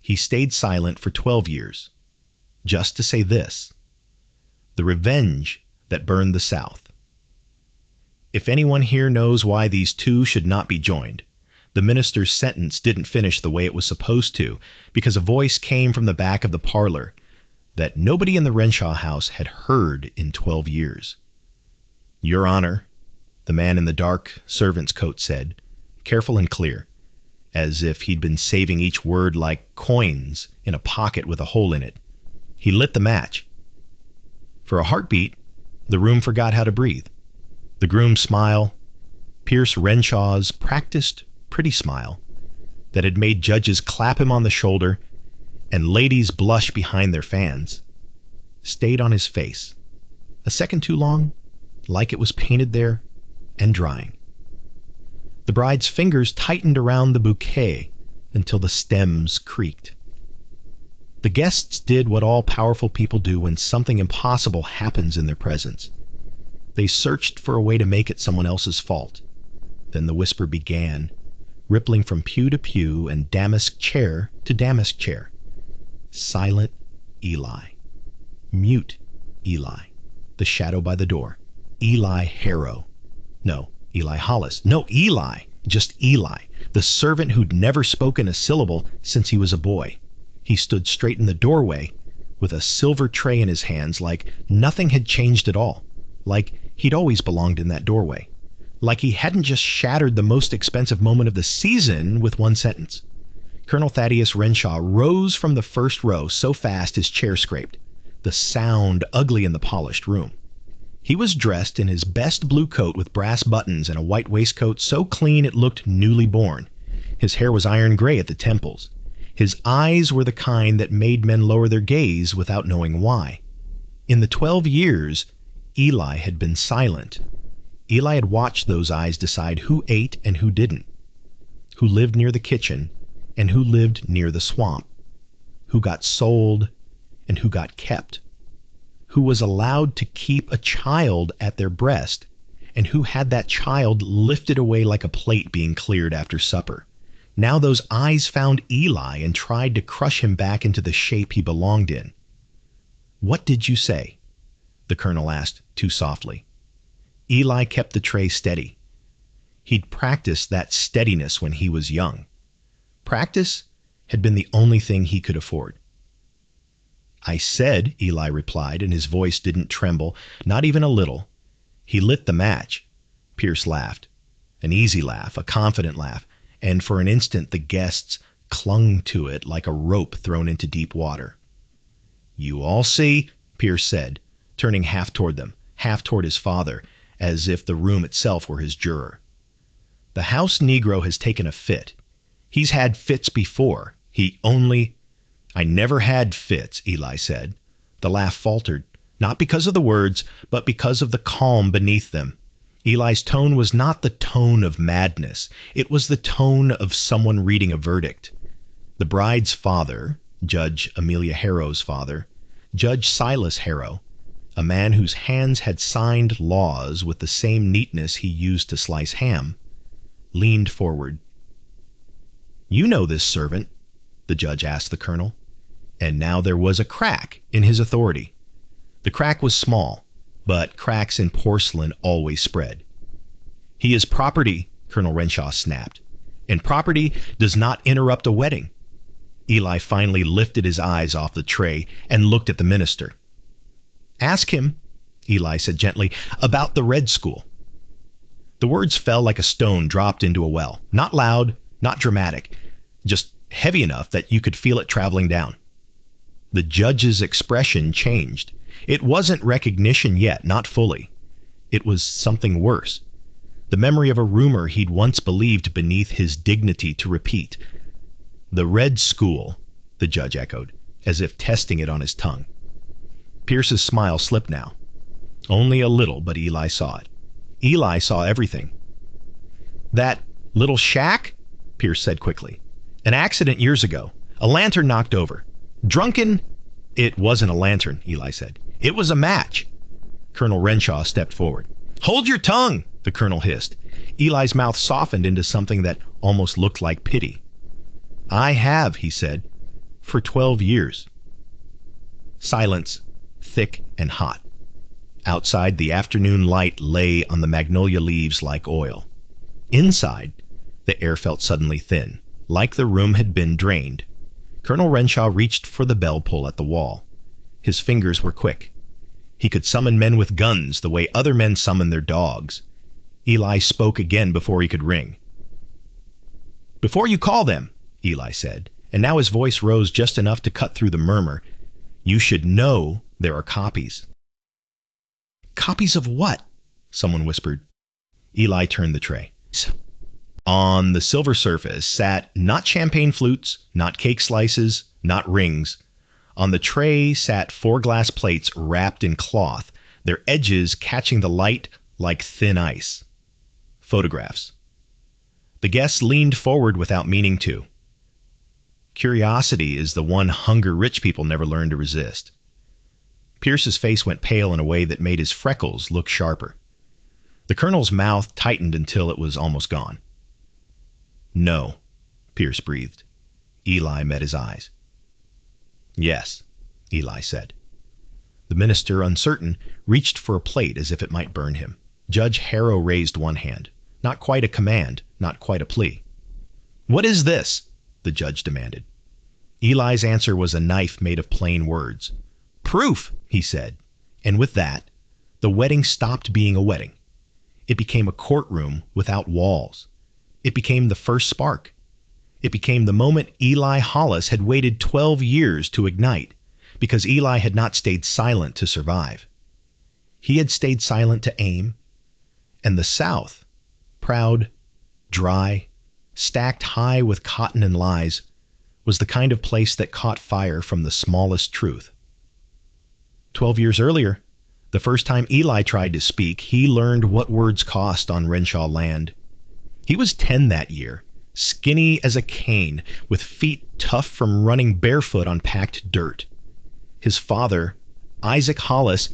He stayed silent for 12 years, just to say this: the revenge that burned the South. If anyone here knows why these two should not be joined, the minister's sentence didn't finish the way it was supposed to, because a voice came from the back of the parlor that nobody in the Renshaw house had heard in 12 years. "Your Honor," the man in the dark servant's coat said, careful and clear, as if he'd been saving each word like coins in a pocket with a hole in it. He lit the match. For a heartbeat, the room forgot how to breathe. The groom's smile, Pierce Renshaw's practiced, pretty smile that had made judges clap him on the shoulder and ladies blush behind their fans, stayed on his face. A second too long, like it was painted there and drying. The bride's fingers tightened around the bouquet until the stems creaked. The guests did what all powerful people do when something impossible happens in their presence. They searched for a way to make it someone else's fault. Then the whisper began, rippling from pew to pew and damask chair to damask chair. Silent Eli. Mute Eli. The shadow by the door. Eli Harrow. No, Eli Hollis. No, Eli. Just Eli. The servant who'd never spoken a syllable since he was a boy. He stood straight in the doorway with a silver tray in his hands, like nothing had changed at all. Like he'd always belonged in that doorway. Like he hadn't just shattered the most expensive moment of the season with one sentence. Colonel Thaddeus Renshaw rose from the first row so fast his chair scraped, the sound ugly in the polished room. He was dressed in his best blue coat with brass buttons and a white waistcoat so clean it looked newly born. His hair was iron gray at the temples. His eyes were the kind that made men lower their gaze without knowing why. In the 12 years, Eli had been silent. Eli had watched those eyes decide who ate and who didn't, who lived near the kitchen and who lived near the swamp, who got sold and who got kept, who was allowed to keep a child at their breast and who had that child lifted away like a plate being cleared after supper. Now those eyes found Eli and tried to crush him back into the shape he belonged in. "What did you say?" the colonel asked too softly. Eli kept the tray steady. He'd practiced that steadiness when he was young. Practice had been the only thing he could afford. "I said," Eli replied, and his voice didn't tremble, not even a little. He lit the match. Pierce laughed. An easy laugh, a confident laugh, and for an instant the guests clung to it like a rope thrown into deep water. "You all see," Pierce said, turning half toward them, half toward his father, as if the room itself were his juror. "The house Negro has taken a fit. He's had fits before. I never had fits," Eli said. The laugh faltered, not because of the words, but because of the calm beneath them. Eli's tone was not the tone of madness. It was the tone of someone reading a verdict. The bride's father, Judge Amelia Harrow's father, Judge Silas Harrow, a man whose hands had signed laws with the same neatness he used to slice ham, leaned forward. "You know this servant?" the judge asked the colonel. And now there was a crack in his authority. The crack was small, but cracks in porcelain always spread. "He is property," Colonel Renshaw snapped, "and property does not interrupt a wedding." Eli finally lifted his eyes off the tray and looked at the minister. "Ask him," Eli said gently, "about the Red School." The words fell like a stone dropped into a well. Not loud, not dramatic, just heavy enough that you could feel it traveling down. The judge's expression changed. It wasn't recognition yet, not fully. It was something worse. The memory of a rumor he'd once believed beneath his dignity to repeat. "The Red School," the judge echoed, as if testing it on his tongue. Pierce's smile slipped now. Only a little, but Eli saw it. Eli saw everything. "That little shack?" Pierce said quickly. "An accident years ago. A lantern knocked over. Drunken—" "It wasn't a lantern," Eli said. "It was a match." Colonel Renshaw stepped forward. "Hold your tongue," the colonel hissed. Eli's mouth softened into something that almost looked like pity. "I have," he said. For 12 years. Silence, thick and hot. Outside, the afternoon light lay on the magnolia leaves like oil. Inside, the air felt suddenly thin, like the room had been drained. Colonel Renshaw reached for the bell pull at the wall. His fingers were quick. He could summon men with guns the way other men summon their dogs. Eli spoke again before he could ring. "Before you call them," Eli said, and now his voice rose just enough to cut through the murmur, "you should know there are copies." "Copies of what?" someone whispered. Eli turned the tray. On the silver surface sat not champagne flutes, not cake slices, not rings. On the tray sat 4 glass plates wrapped in cloth, their edges catching the light like thin ice. Photographs. The guests leaned forward without meaning to. Curiosity is the one hunger rich people never learn to resist. Pierce's face went pale in a way that made his freckles look sharper. The colonel's mouth tightened until it was almost gone. "No," Pierce breathed. Eli met his eyes. "Yes," Eli said. The minister, uncertain, reached for a plate as if it might burn him. Judge Harrow raised one hand. Not quite a command, not quite a plea. "What is this?" the judge demanded. Eli's answer was a knife made of plain words. "Proof," he said. And with that, the wedding stopped being a wedding. It became a courtroom without walls. It became the first spark. It became the moment Eli Hollis had waited 12 years to ignite, because Eli had not stayed silent to survive. He had stayed silent to aim, and the South, proud, dry, stacked high with cotton and lies, was the kind of place that caught fire from the smallest truth. 12 years earlier, the first time Eli tried to speak, he learned what words cost on Renshaw land. He was 10 that year, skinny as a cane, with feet tough from running barefoot on packed dirt. His father, Isaac Hollis,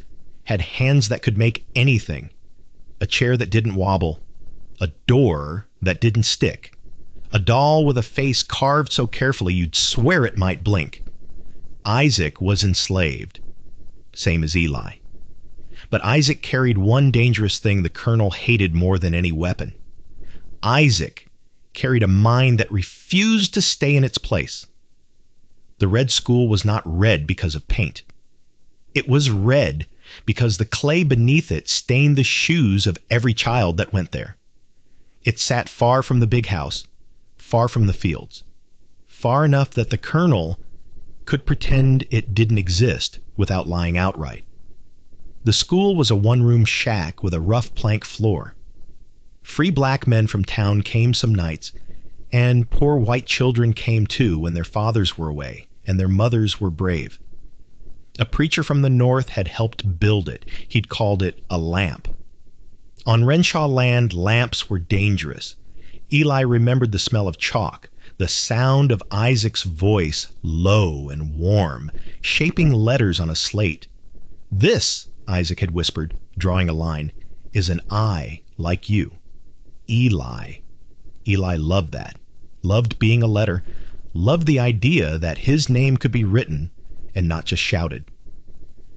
had hands that could make anything. A chair that didn't wobble. A door that didn't stick. A doll with a face carved so carefully you'd swear it might blink. Isaac was enslaved, same as Eli. But Isaac carried one dangerous thing the colonel hated more than any weapon. Isaac carried a mind that refused to stay in its place. The red school was not red because of paint. It was red because the clay beneath it stained the shoes of every child that went there. It sat far from the big house, far from the fields, far enough that the colonel could pretend it didn't exist without lying outright. The school was a one-room shack with a rough plank floor. Free black men from town came some nights, and poor white children came too when their fathers were away and their mothers were brave. A preacher from the north had helped build it. He'd called it a lamp. On Renshaw land, lamps were dangerous. Eli remembered the smell of chalk, the sound of Isaac's voice, low and warm, shaping letters on a slate. "This," Isaac had whispered, drawing a line, "is an I like you." Eli. Eli loved that. Loved being a letter. Loved the idea that his name could be written and not just shouted.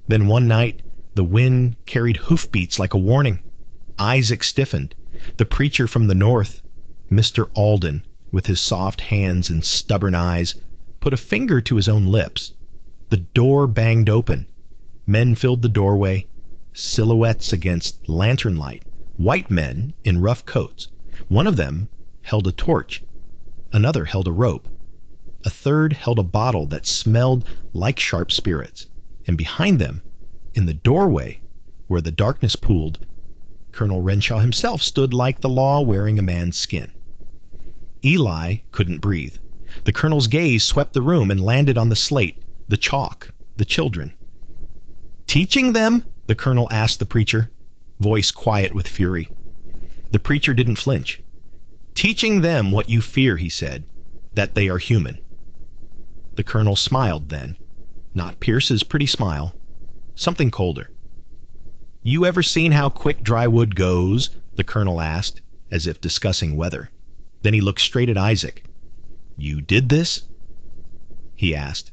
Then one night, the wind carried hoofbeats like a warning. Isaac stiffened. The preacher from the north, Mr. Alden, with his soft hands and stubborn eyes, put a finger to his own lips. The door banged open. Men filled the doorway, silhouettes against lantern light, white men in rough coats. One of them held a torch. Another held a rope. A third held a bottle that smelled like sharp spirits. And behind them, in the doorway, where the darkness pooled, Colonel Renshaw himself stood like the law wearing a man's skin. Eli couldn't breathe. The colonel's gaze swept the room and landed on the slate, the chalk, the children. "Teaching them?" the colonel asked the preacher, voice quiet with fury. The preacher didn't flinch. "Teaching them what you fear," he said, "that they are human." The colonel smiled then, not Pierce's pretty smile, something colder. "You ever seen how quick dry wood goes?" the colonel asked, as if discussing weather. Then he looked straight at Isaac. "You did this?" he asked.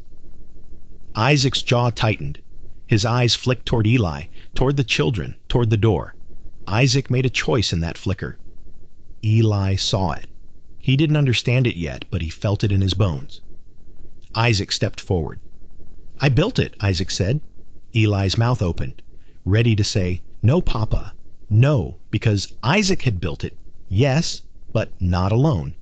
Isaac's jaw tightened. His eyes flicked toward Eli, toward the children, toward the door. Isaac made a choice in that flicker. Eli saw it. He didn't understand it yet, but he felt it in his bones. Isaac stepped forward. I built it, Isaac said. Eli's mouth opened, ready to say, no, Papa, no, because Isaac had built it, yes, but not alone.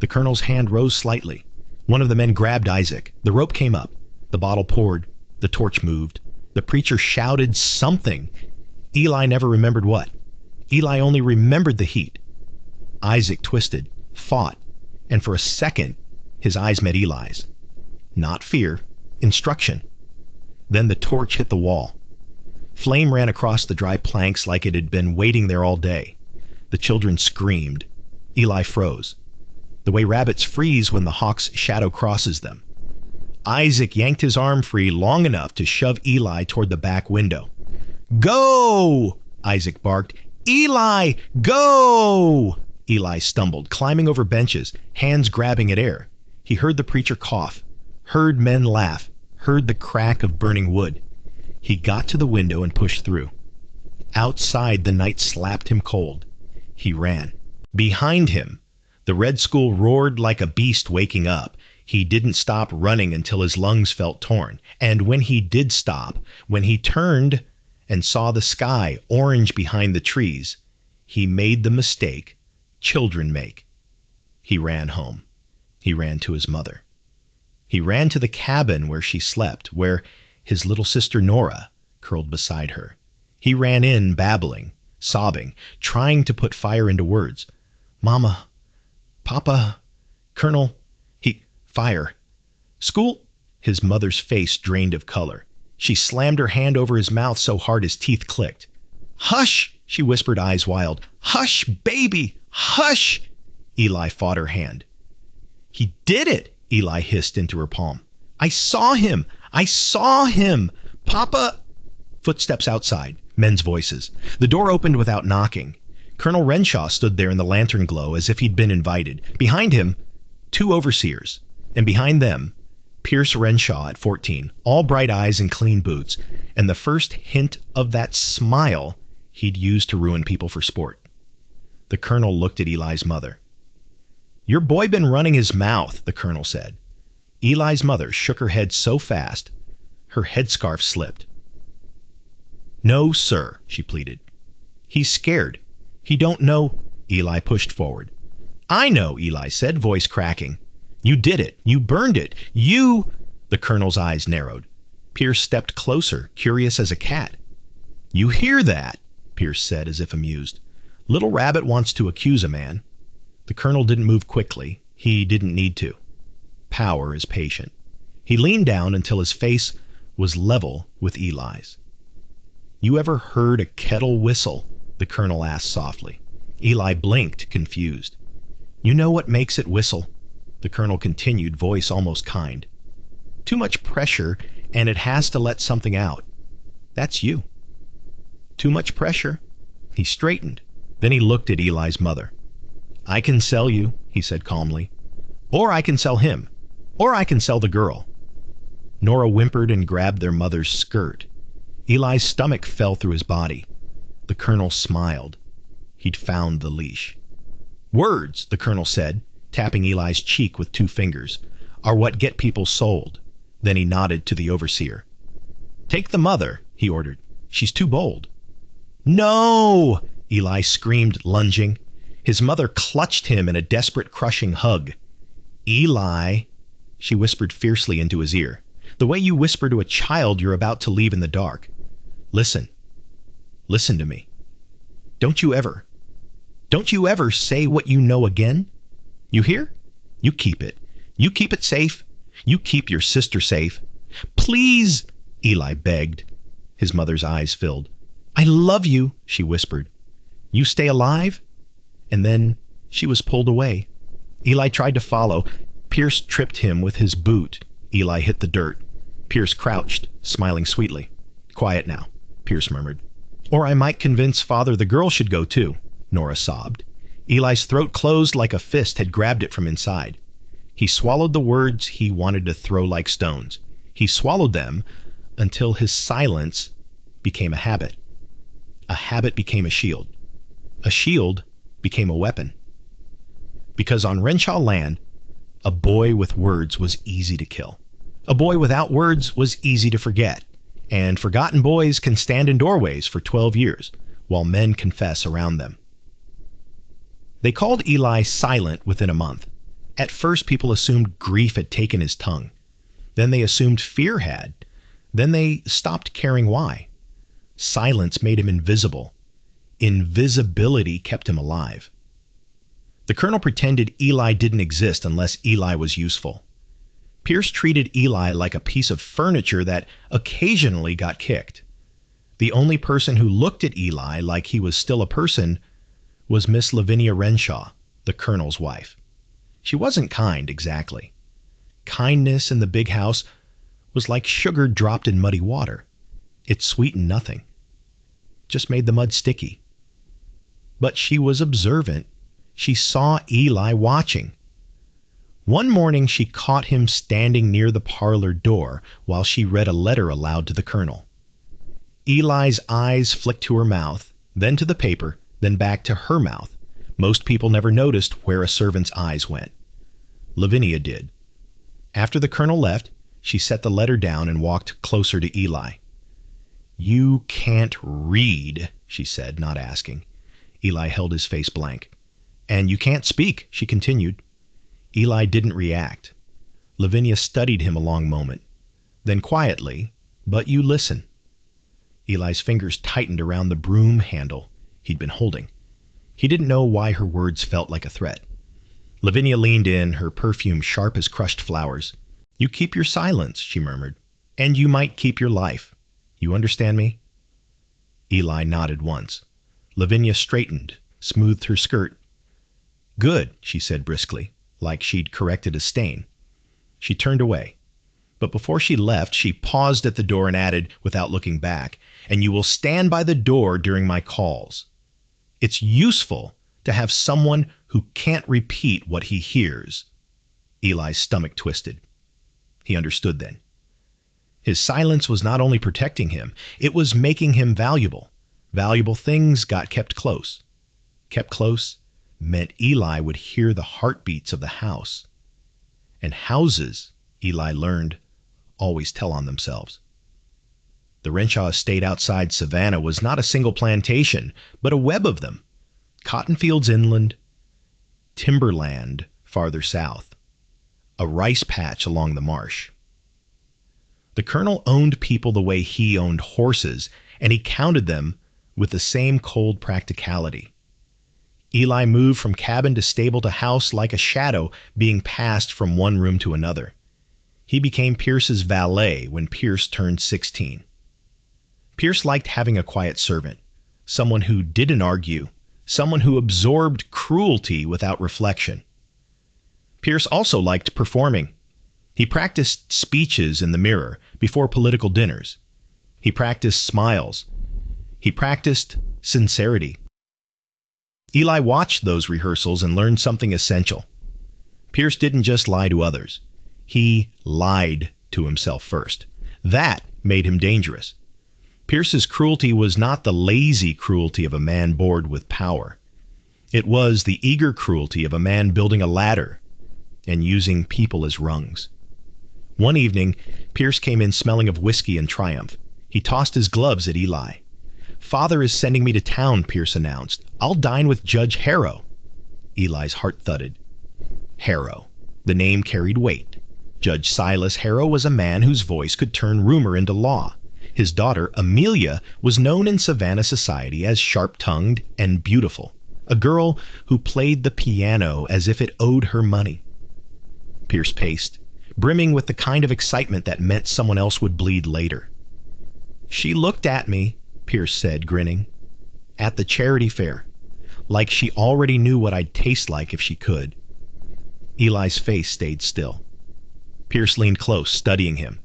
The colonel's hand rose slightly. One of the men grabbed Isaac. The rope came up. The bottle poured. The torch moved. The preacher shouted something. Eli never remembered what. Eli only remembered the heat. Isaac twisted, fought, and for a second, his eyes met Eli's. Not fear, instruction. Then the torch hit the wall. Flame ran across the dry planks like it had been waiting there all day. The children screamed. Eli froze, the way rabbits freeze when the hawk's shadow crosses them. Isaac yanked his arm free long enough to shove Eli toward the back window. Go! Isaac barked. Eli, go! Eli stumbled, climbing over benches, hands grabbing at air. He heard the preacher cough, heard men laugh, heard the crack of burning wood. He got to the window and pushed through. Outside, the night slapped him cold. He ran. Behind him, the Red School roared like a beast waking up. He didn't stop running until his lungs felt torn. And when he did stop, when he turned and saw the sky orange behind the trees, he made the mistake children make. He ran home. He ran to his mother. He ran to the cabin where she slept, where his little sister Nora curled beside her. He ran in, babbling, sobbing, trying to put fire into words. Mama, Papa, Colonel, fire. School? His mother's face drained of color. She slammed her hand over his mouth so hard his teeth clicked. Hush, she whispered, eyes wild. Hush, baby, hush! Eli fought her hand. He did it, Eli hissed into her palm. I saw him! I saw him! Papa! Footsteps outside, men's voices. The door opened without knocking. Colonel Renshaw stood there in the lantern glow as if he'd been invited. Behind him, 2 overseers. And behind them, Pierce Renshaw at 14, all bright eyes and clean boots, and the first hint of that smile he'd used to ruin people for sport. The colonel looked at Eli's mother. Your boy been running his mouth, the colonel said. Eli's mother shook her head so fast, her headscarf slipped. No, sir, she pleaded. He's scared. He don't know. Eli pushed forward. I know, Eli said, voice cracking. You did it. You burned it. You... The colonel's eyes narrowed. Pierce stepped closer, curious as a cat. You hear that? Pierce said, as if amused. Little Rabbit wants to accuse a man. The colonel didn't move quickly. He didn't need to. Power is patient. He leaned down until his face was level with Eli's. You ever heard a kettle whistle? The colonel asked softly. Eli blinked, confused. You know what makes it whistle? The colonel continued, voice almost kind. Too much pressure, and it has to let something out. That's you. Too much pressure? He straightened. Then he looked at Eli's mother. I can sell you, he said calmly. Or I can sell him. Or I can sell the girl. Nora whimpered and grabbed their mother's skirt. Eli's stomach fell through his body. The colonel smiled. He'd found the leash. Words, the colonel said, tapping Eli's cheek with 2 fingers, are what get people sold. Then he nodded to the overseer. Take the mother, he ordered. She's too bold. No! Eli screamed, lunging. His mother clutched him in a desperate, crushing hug. Eli, she whispered fiercely into his ear, the way you whisper to a child you're about to leave in the dark. Listen. Listen to me. Don't you ever say what you know again? You hear? You keep it. You keep it safe. You keep your sister safe. Please, Eli begged. His mother's eyes filled. I love you, she whispered. You stay alive? And then she was pulled away. Eli tried to follow. Pierce tripped him with his boot. Eli hit the dirt. Pierce crouched, smiling sweetly. Quiet now, Pierce murmured. Or I might convince Father the girl should go too, Nora sobbed. Eli's throat closed like a fist had grabbed it from inside. He swallowed the words he wanted to throw like stones. He swallowed them until his silence became a habit. A habit became a shield. A shield became a weapon. Because on Renshaw land, a boy with words was easy to kill. A boy without words was easy to forget. And forgotten boys can stand in doorways for 12 years while men confess around them. They called Eli silent within a month. At first, people assumed grief had taken his tongue. Then they assumed fear had. Then they stopped caring why. Silence made him invisible. Invisibility kept him alive. The colonel pretended Eli didn't exist unless Eli was useful. Pierce treated Eli like a piece of furniture that occasionally got kicked. The only person who looked at Eli like he was still a person was Miss Lavinia Renshaw, the colonel's wife. She wasn't kind, exactly. Kindness in the big house was like sugar dropped in muddy water. It sweetened nothing, just made the mud sticky. But she was observant. She saw Eli watching. One morning she caught him standing near the parlor door while she read a letter aloud to the colonel. Eli's eyes flicked to her mouth, then to the paper, then back to her mouth. Most people never noticed where a servant's eyes went. Lavinia did. After the colonel left, she set the letter down and walked closer to Eli. "You can't read," she said, not asking. Eli held his face blank. "And you can't speak," she continued. Eli didn't react. Lavinia studied him a long moment. Then quietly, "But you listen." Eli's fingers tightened around the broom handle he'd been holding. He didn't know why her words felt like a threat. Lavinia leaned in, her perfume sharp as crushed flowers. "You keep your silence," she murmured, "and you might keep your life. You understand me?" Eli nodded once. Lavinia straightened, smoothed her skirt. "Good," she said briskly, like she'd corrected a stain. She turned away. But before she left, she paused at the door and added, without looking back, "And you will stand by the door during my calls. It's useful to have someone who can't repeat what he hears." Eli's stomach twisted. He understood then. His silence was not only protecting him, it was making him valuable. Valuable things got kept close. Kept close meant Eli would hear the heartbeats of the house. And houses, Eli learned, always tell on themselves. The Renshaw estate outside Savannah was not a single plantation, but a web of them. Cotton fields inland, timberland farther south, a rice patch along the marsh. The colonel owned people the way he owned horses, and he counted them with the same cold practicality. Eli moved from cabin to stable to house like a shadow being passed from one room to another. He became Pierce's valet when Pierce turned 16. Pierce liked having a quiet servant, someone who didn't argue, someone who absorbed cruelty without reflection. Pierce also liked performing. He practiced speeches in the mirror before political dinners. He practiced smiles. He practiced sincerity. Eli watched those rehearsals and learned something essential. Pierce didn't just lie to others. He lied to himself first. That made him dangerous. Pierce's cruelty was not the lazy cruelty of a man bored with power. It was the eager cruelty of a man building a ladder and using people as rungs. One evening, Pierce came in smelling of whiskey and triumph. He tossed his gloves at Eli. "Father is sending me to town," Pierce announced. "I'll dine with Judge Harrow." Eli's heart thudded. Harrow. The name carried weight. Judge Silas Harrow was a man whose voice could turn rumor into law. His daughter, Amelia, was known in Savannah society as sharp-tongued and beautiful, a girl who played the piano as if it owed her money. Pierce paced, brimming with the kind of excitement that meant someone else would bleed later. "She looked at me," Pierce said, grinning, "at the charity fair, like she already knew what I'd taste like if she could." Eli's face stayed still. Pierce leaned close, studying him.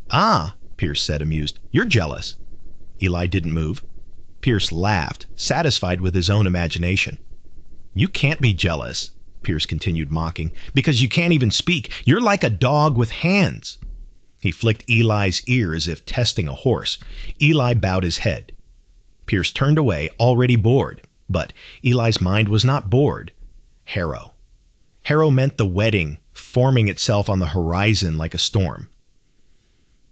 "Ah," Pierce said, amused, "you're jealous." Eli didn't move. Pierce laughed, satisfied with his own imagination. "You can't be jealous," Pierce continued mocking, because you can't even speak. You're like a dog with hands. He flicked Eli's ear as if testing a horse. Eli bowed his head. Pierce turned away, already bored. But Eli's mind was not bored. Harrow. Harrow meant the wedding, forming itself on the horizon like a storm.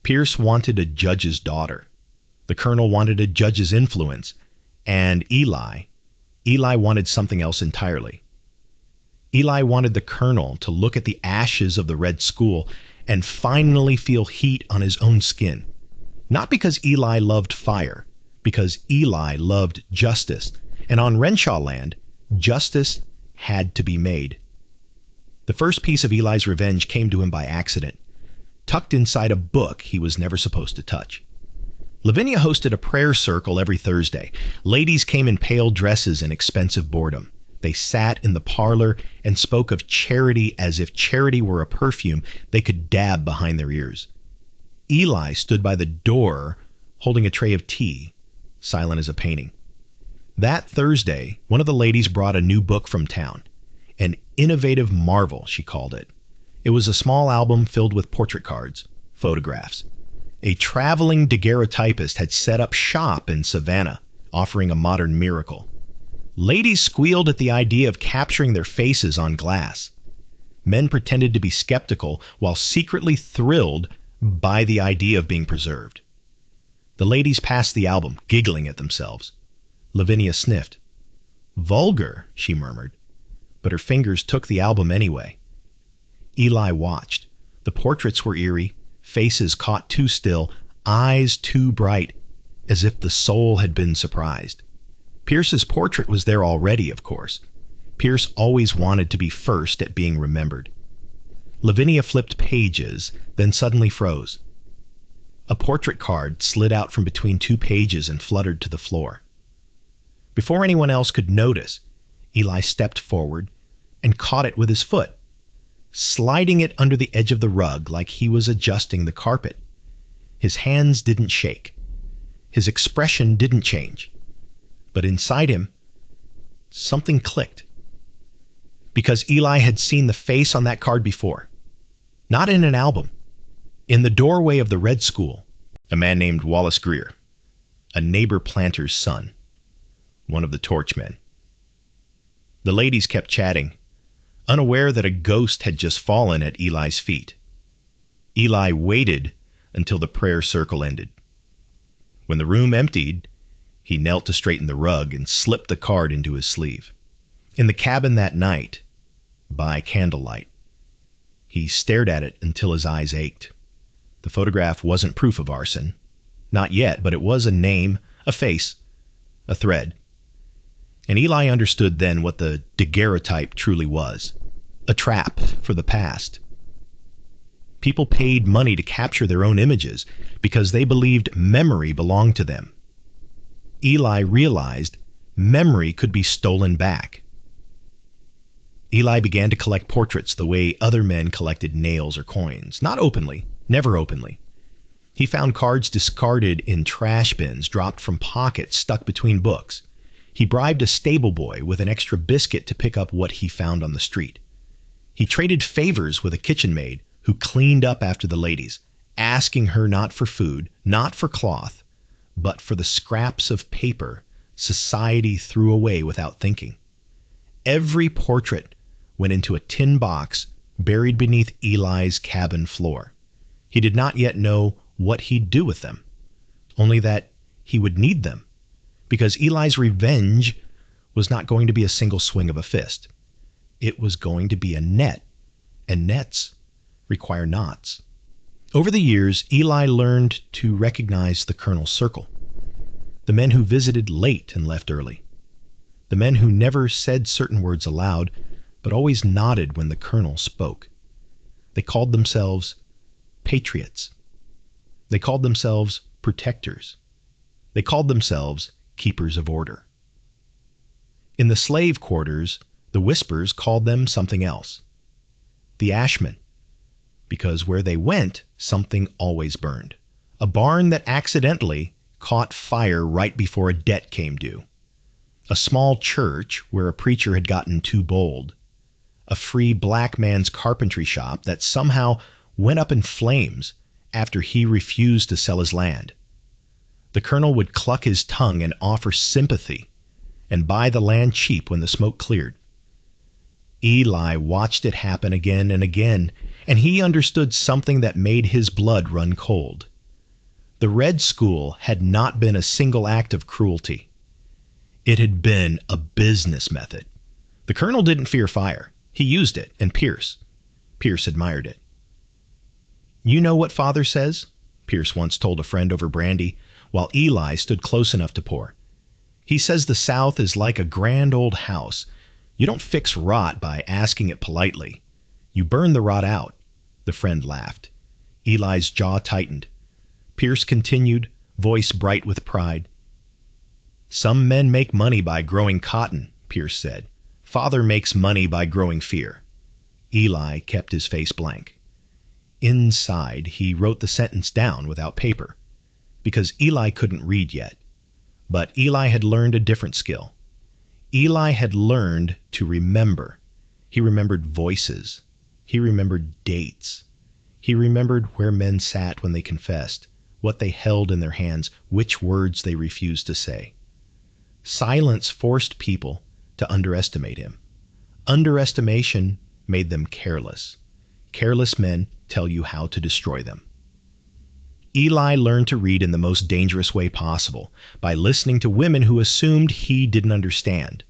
Pierce wanted a judge's daughter. The colonel wanted a judge's influence. And Eli wanted something else entirely. Eli wanted the colonel to look at the ashes of the Red School and finally feel heat on his own skin. Not because Eli loved fire, because Eli loved justice. And on Renshaw land, justice had to be made. The first piece of Eli's revenge came to him by accident, tucked inside a book he was never supposed to touch. Lavinia hosted a prayer circle every Thursday. Ladies came in pale dresses and expensive boredom. They sat in the parlor and spoke of charity as if charity were a perfume they could dab behind their ears. Eli stood by the door holding a tray of tea, silent as a painting. That Thursday, one of the ladies brought a new book from town. An innovative marvel, she called it. It was a small album filled with portrait cards, photographs. A traveling daguerreotypist had set up shop in Savannah, offering a modern miracle. Ladies squealed at the idea of capturing their faces on glass. Men pretended to be skeptical while secretly thrilled by the idea of being preserved. The ladies passed the album, giggling at themselves. Lavinia sniffed. Vulgar, she murmured, but her fingers took the album anyway. Eli watched. The portraits were eerie, faces caught too still, eyes too bright, as if the soul had been surprised. Pierce's portrait was there already, of course. Pierce always wanted to be first at being remembered. Lavinia flipped pages, then suddenly froze. A portrait card slid out from between two pages and fluttered to the floor. Before anyone else could notice, Eli stepped forward and caught it with his foot, sliding it under the edge of the rug like he was adjusting the carpet. His hands didn't shake. His expression didn't change. But inside him, something clicked. Because Eli had seen the face on that card before. Not in an album. In the doorway of the Red School, a man named Wallace Greer, a neighbor planter's son, one of the torchmen. The ladies kept chatting, unaware that a ghost had just fallen at Eli's feet. Eli waited until the prayer circle ended. When the room emptied, he knelt to straighten the rug and slipped the card into his sleeve. In the cabin that night, by candlelight, he stared at it until his eyes ached. The photograph wasn't proof of arson. Not yet, but it was a name, a face, a thread. And Eli understood then what the daguerreotype truly was. A trap for the past. People paid money to capture their own images because they believed memory belonged to them. Eli realized memory could be stolen back. Eli began to collect portraits the way other men collected nails or coins. Not openly, never openly. He found cards discarded in trash bins, dropped from pockets stuck between books. He bribed a stable boy with an extra biscuit to pick up what he found on the street. He traded favors with a kitchen maid who cleaned up after the ladies, asking her not for food, not for cloth, but for the scraps of paper society threw away without thinking. Every portrait went into a tin box buried beneath Eli's cabin floor. He did not yet know what he'd do with them, only that he would need them, because Eli's revenge was not going to be a single swing of a fist. It was going to be a net, and nets require knots. Over the years, Eli learned to recognize the colonel's circle. The men who visited late and left early. The men who never said certain words aloud, but always nodded when the colonel spoke. They called themselves patriots. They called themselves protectors. They called themselves keepers of order. In the slave quarters, the Whispers called them something else. The Ashmen, because where they went, something always burned. A barn that accidentally caught fire right before a debt came due. A small church where a preacher had gotten too bold. a free black man's carpentry shop that somehow went up in flames after he refused to sell his land. The colonel would cluck his tongue and offer sympathy and buy the land cheap when the smoke cleared. Eli watched it happen again and again, and he understood something that made his blood run cold. The Red School had not been a single act of cruelty. It had been a business method. The colonel didn't fear fire. He used it, and Pierce admired it. "You know what father says?" Pierce once told a friend over brandy, while Eli stood close enough to pour. "He says the South is like a grand old house. You don't fix rot by asking it politely. You burn the rot out." The friend laughed. Eli's jaw tightened. Pierce continued, voice bright with pride. "Some men make money by growing cotton," Pierce said. "Father makes money by growing fear." Eli kept his face blank. Inside, he wrote the sentence down without paper, because Eli couldn't read yet. But Eli had learned a different skill. Eli had learned to remember. He remembered voices. He remembered dates. He remembered where men sat when they confessed, what they held in their hands, which words they refused to say. Silence forced people to underestimate him. Underestimation made them careless. Careless men tell you how to destroy them. Eli learned to read in the most dangerous way possible, by listening to women who assumed he didn't understand.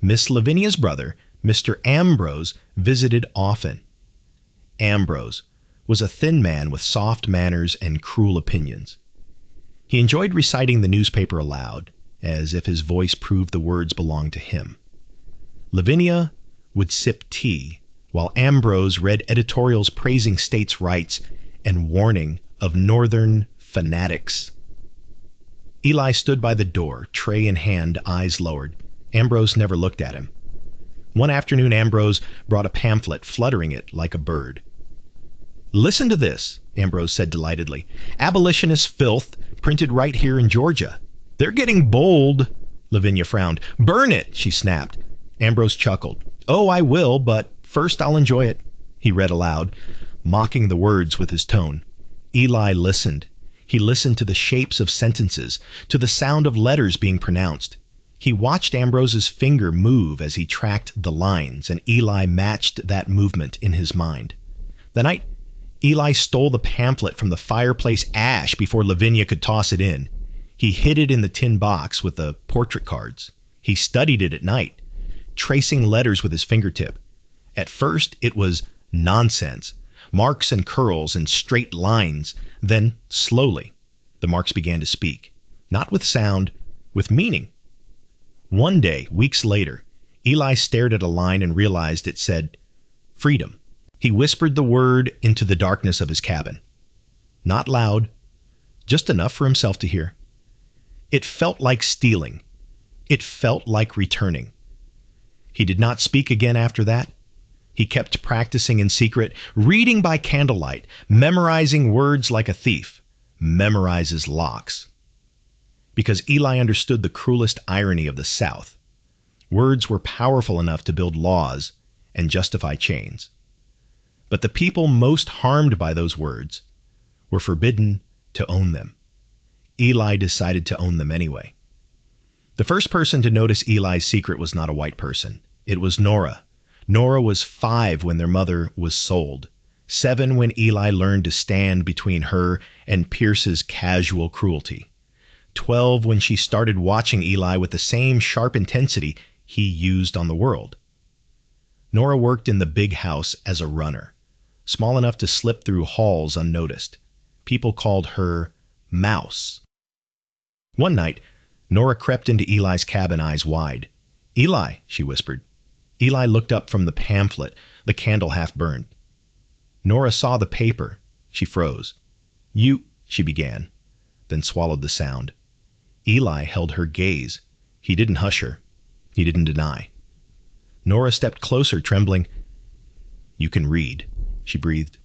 Miss Lavinia's brother, Mr. Ambrose, visited often. Ambrose was a thin man with soft manners and cruel opinions. He enjoyed reciting the newspaper aloud, as if his voice proved the words belonged to him. Lavinia would sip tea, while Ambrose read editorials praising states' rights and warning of northern fanatics. Eli stood by the door, tray in hand, eyes lowered. Ambrose never looked at him. One afternoon, Ambrose brought a pamphlet, fluttering it like a bird. "Listen to this," Ambrose said delightedly. "Abolitionist filth, printed right here in Georgia." "They're getting bold." Lavinia frowned. "Burn it," she snapped. Ambrose chuckled. "Oh, I will, but first I'll enjoy it." He read aloud, mocking the words with his tone. Eli listened. He listened to the shapes of sentences, to the sound of letters being pronounced. He watched Ambrose's finger move as he tracked the lines, and Eli matched that movement in his mind. The night Eli stole the pamphlet from the fireplace ash before Lavinia could toss it in, he hid it in the tin box with the portrait cards. He studied it at night, tracing letters with his fingertip. At first it was nonsense, marks and curls and straight lines. Then, slowly, the marks began to speak, not with sound, with meaning. One day, weeks later, Eli stared at a line and realized it said, "Freedom." He whispered the word into the darkness of his cabin. Not loud, just enough for himself to hear. It felt like stealing. It felt like returning. He did not speak again after that. He kept practicing in secret, reading by candlelight, memorizing words like a thief memorizes locks. Because Eli understood the cruelest irony of the South. Words were powerful enough to build laws and justify chains. But the people most harmed by those words were forbidden to own them. Eli decided to own them anyway. The first person to notice Eli's secret was not a white person. It was Nora. Nora was 5 when their mother was sold, 7 when Eli learned to stand between her and Pierce's casual cruelty, 12 when she started watching Eli with the same sharp intensity he used on the world. Nora worked in the big house as a runner, small enough to slip through halls unnoticed. People called her Mouse. One night, Nora crept into Eli's cabin, eyes wide. "Eli," she whispered. Eli looked up from the pamphlet, the candle half burned. Nora saw the paper. She froze. "You," she began, then swallowed the sound. Eli held her gaze. He didn't hush her. He didn't deny. Nora stepped closer, trembling. "You can read," she breathed.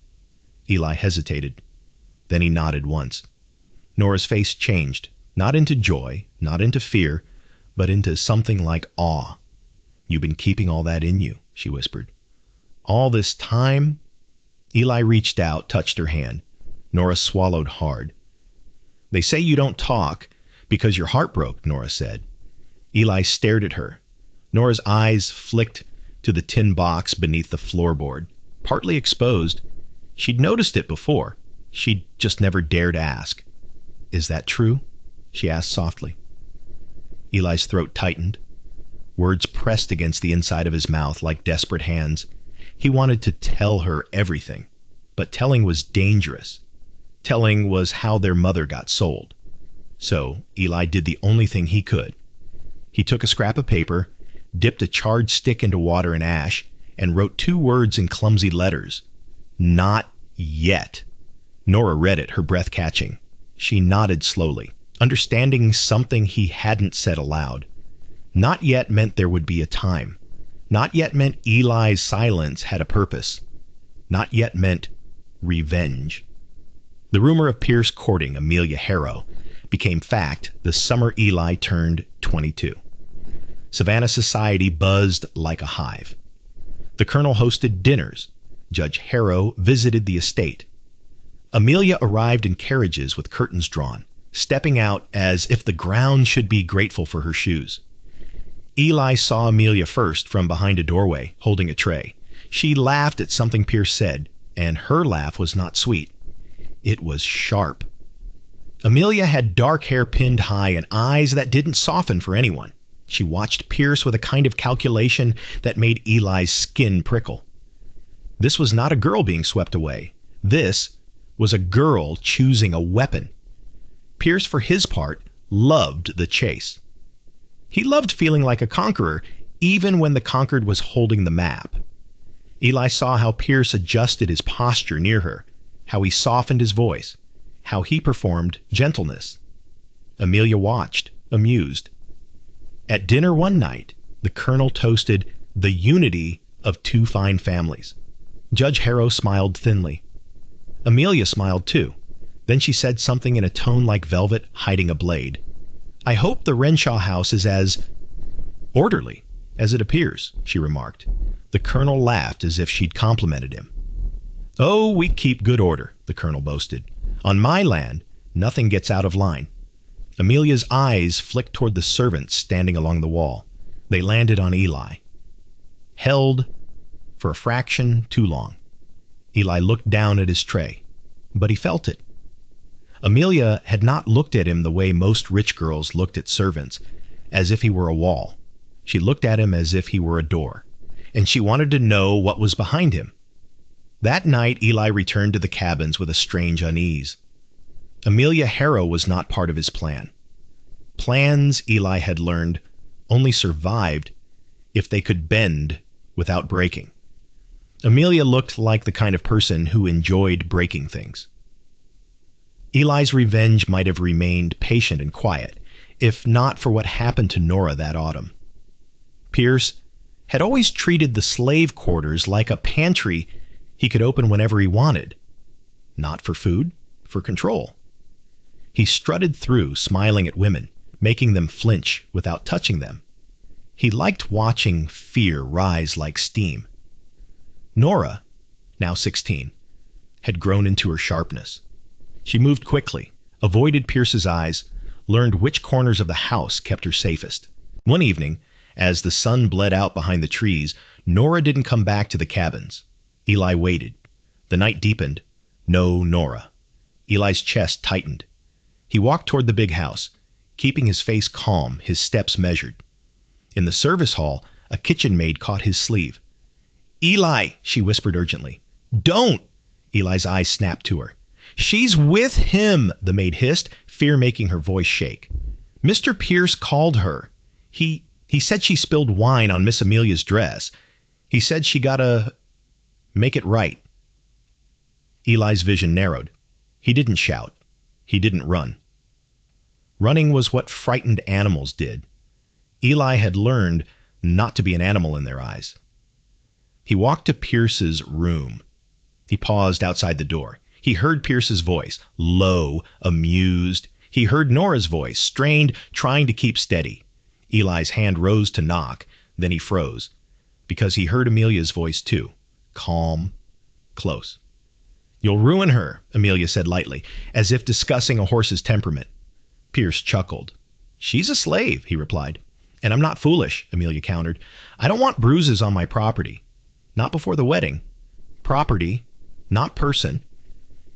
Eli hesitated. Then he nodded once. Nora's face changed, not into joy, not into fear, but into something like awe. "You've been keeping all that in you," she whispered. All this time? Eli reached out, touched her hand. Nora swallowed hard. They say you don't talk because your heart broke, Nora said. Eli stared at her. Nora's eyes flicked to the tin box beneath the floorboard, partly exposed. She'd noticed it before. She'd just never dared ask. Is that true? She asked softly. Eli's throat tightened. Words pressed against the inside of his mouth like desperate hands. He wanted to tell her everything, but telling was dangerous. Telling was how their mother got sold. So Eli did the only thing he could. He took a scrap of paper, dipped a charred stick into water and ash, and wrote 2 words in clumsy letters. Not yet. Nora read it, her breath catching. She nodded slowly, understanding something he hadn't said aloud. Not yet meant there would be a time. Not yet meant Eli's silence had a purpose. Not yet meant revenge. The rumor of Pierce courting Amelia Harrow became fact the summer Eli turned 22. Savannah society buzzed like a hive. The colonel hosted dinners. Judge Harrow visited the estate. Amelia arrived in carriages with curtains drawn, stepping out as if the ground should be grateful for her shoes. Eli saw Amelia first from behind a doorway, holding a tray. She laughed at something Pierce said, and her laugh was not sweet. It was sharp. Amelia had dark hair pinned high and eyes that didn't soften for anyone. She watched Pierce with a kind of calculation that made Eli's skin prickle. This was not a girl being swept away. This was a girl choosing a weapon. Pierce, for his part, loved the chase. He loved feeling like a conqueror, even when the conquered was holding the map. Eli saw how Pierce adjusted his posture near her, how he softened his voice, how he performed gentleness. Amelia watched, amused. At dinner one night, the colonel toasted the unity of 2 fine families. Judge Harrow smiled thinly. Amelia smiled too. Then she said something in a tone like velvet hiding a blade. I hope the Renshaw house is as orderly as it appears, she remarked. The colonel laughed as if she'd complimented him. Oh, we keep good order, the colonel boasted. On my land, nothing gets out of line. Amelia's eyes flicked toward the servants standing along the wall. They landed on Eli. Held for a fraction too long. Eli looked down at his tray, but he felt it. Amelia had not looked at him the way most rich girls looked at servants, as if he were a wall. She looked at him as if he were a door, and she wanted to know what was behind him. That night, Eli returned to the cabins with a strange unease. Amelia Harrow was not part of his plan. Plans, Eli had learned, only survived if they could bend without breaking. Amelia looked like the kind of person who enjoyed breaking things. Eli's revenge might have remained patient and quiet, if not for what happened to Nora that autumn. Pierce had always treated the slave quarters like a pantry he could open whenever he wanted. Not for food, for control. He strutted through, smiling at women, making them flinch without touching them. He liked watching fear rise like steam. Nora, now 16, had grown into her sharpness. She moved quickly, avoided Pierce's eyes, learned which corners of the house kept her safest. One evening, as the sun bled out behind the trees, Nora didn't come back to the cabins. Eli waited. The night deepened. No Nora. Eli's chest tightened. He walked toward the big house, keeping his face calm, his steps measured. In the service hall, a kitchen maid caught his sleeve. Eli, she whispered urgently. Don't! Eli's eyes snapped to her. She's with him, the maid hissed, fear making her voice shake. Mr. Pierce called her. He said she spilled wine on Miss Amelia's dress. He said she gotta make it right. Eli's vision narrowed. He didn't shout. He didn't run. Running was what frightened animals did. Eli had learned not to be an animal in their eyes. He walked to Pierce's room. He paused outside the door. He heard Pierce's voice, low, amused. He heard Nora's voice, strained, trying to keep steady. Eli's hand rose to knock, then he froze, because he heard Amelia's voice too, calm, close. "You'll ruin her," Amelia said lightly, as if discussing a horse's temperament. Pierce chuckled. "She's a slave," he replied. "And I'm not foolish," Amelia countered. "I don't want bruises on my property. Not before the wedding. Property, not person."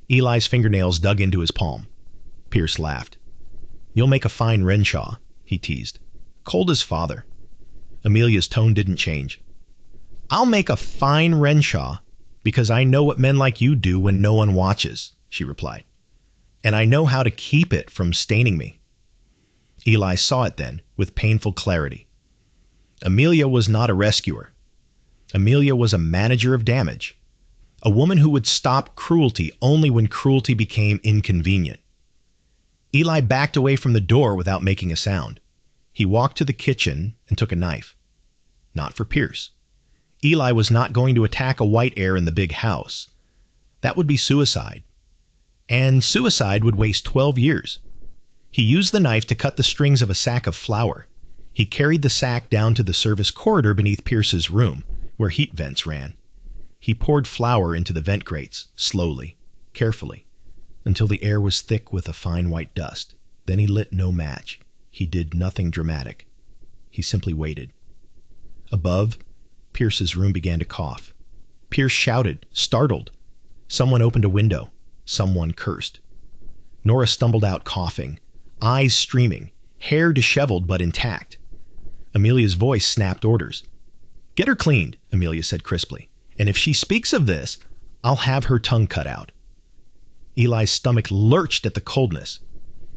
Eli's fingernails dug into his palm. Pierce laughed. "You'll make a fine Renshaw," he teased. Cold as father. Amelia's tone didn't change. "I'll make a fine Renshaw because I know what men like you do when no one watches," she replied. "And I know how to keep it from staining me." Eli saw it then, with painful clarity. Amelia was not a rescuer. Amelia was a manager of damage. A woman who would stop cruelty only when cruelty became inconvenient. Eli backed away from the door without making a sound. He walked to the kitchen and took a knife. Not for Pierce. Eli was not going to attack a white heir in the big house. That would be suicide. And suicide would waste 12 years. He used the knife to cut the strings of a sack of flour. He carried the sack down to the service corridor beneath Pierce's room, where heat vents ran. He poured flour into the vent grates, slowly, carefully, until the air was thick with a fine white dust. Then he lit no match. He did nothing dramatic. He simply waited. Above, Pierce's room began to cough. Pierce shouted, startled. Someone opened a window. Someone cursed. Nora stumbled out coughing, eyes streaming, hair disheveled but intact. Amelia's voice snapped orders. "Get her cleaned," Amelia said crisply. "And if she speaks of this, I'll have her tongue cut out." Eli's stomach lurched at the coldness.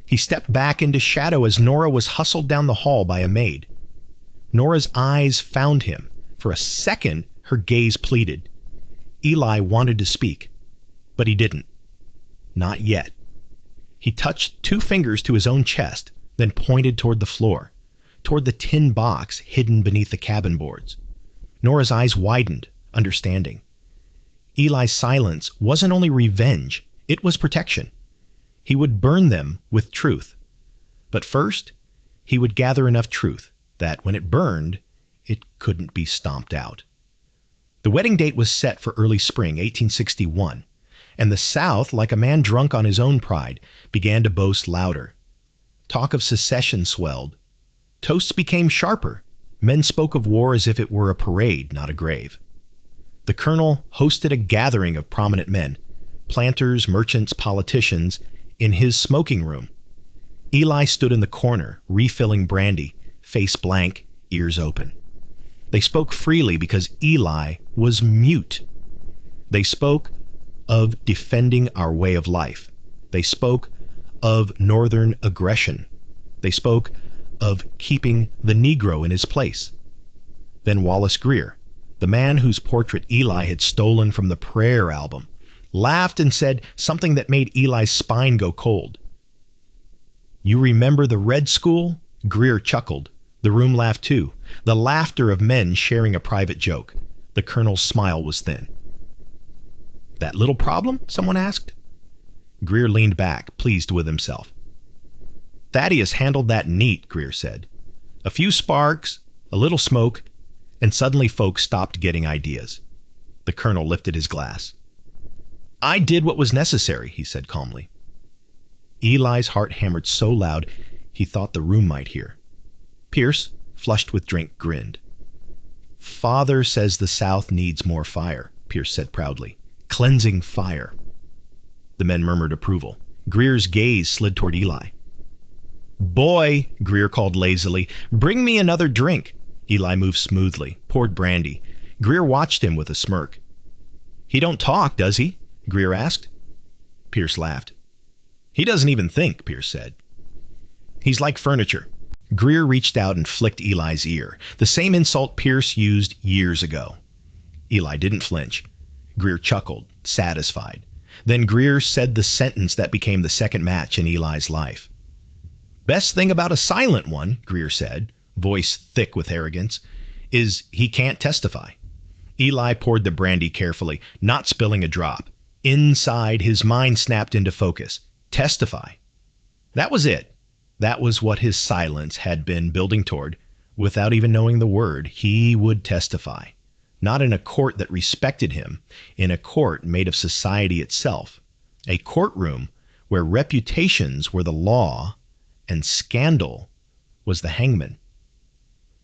He stepped back into shadow as Nora was hustled down the hall by a maid. Nora's eyes found him. For a second, her gaze pleaded. Eli wanted to speak, but he didn't. Not yet. He touched 2 fingers to his own chest, then pointed toward the floor, toward the tin box hidden beneath the cabin boards. Nora's eyes widened, understanding. Eli's silence wasn't only revenge, it was protection. He would burn them with truth. But first, he would gather enough truth that when it burned, it couldn't be stomped out. The wedding date was set for early spring 1861, and the South, like a man drunk on his own pride, began to boast louder. Talk of secession swelled. Toasts became sharper. Men spoke of war as if it were a parade, not a grave. The colonel hosted a gathering of prominent men, planters, merchants, politicians, in his smoking room. Eli stood in the corner, refilling brandy, face blank, ears open. They spoke freely because Eli was mute. They spoke of defending our way of life. They spoke of northern aggression. They spoke of keeping the Negro in his place. Then Wallace Greer, the man whose portrait Eli had stolen from the prayer album, laughed and said something that made Eli's spine go cold. "You remember the Red School?" Greer chuckled. The room laughed too, the laughter of men sharing a private joke. The colonel's smile was thin. "That little problem?" someone asked. Greer leaned back, pleased with himself. "Thaddeus handled that neat," Greer said. "A few sparks, a little smoke, and suddenly folks stopped getting ideas." The colonel lifted his glass. "I did what was necessary," he said calmly. Eli's heart hammered so loud he thought the room might hear. Pierce, flushed with drink, grinned. "Father says the South needs more fire," Pierce said proudly. "Cleansing fire." The men murmured approval. Greer's gaze slid toward Eli. "Boy," Greer called lazily, "bring me another drink." Eli moved smoothly, poured brandy. Greer watched him with a smirk. "He don't talk, does he?" Greer asked. Pierce laughed. "He doesn't even think," Pierce said. "He's like furniture." Greer reached out and flicked Eli's ear, the same insult Pierce used years ago. Eli didn't flinch. Greer chuckled, satisfied. Then Greer said the sentence that became the second match in Eli's life. "Best thing about a silent one," Greer said, voice thick with arrogance, "is he can't testify." Eli poured the brandy carefully, not spilling a drop. Inside, his mind snapped into focus. Testify. That was it. That was what his silence had been building toward. Without even knowing the word, he would testify. not in a court that respected him, in a court made of society itself, a courtroom where reputations were the law and scandal was the hangman.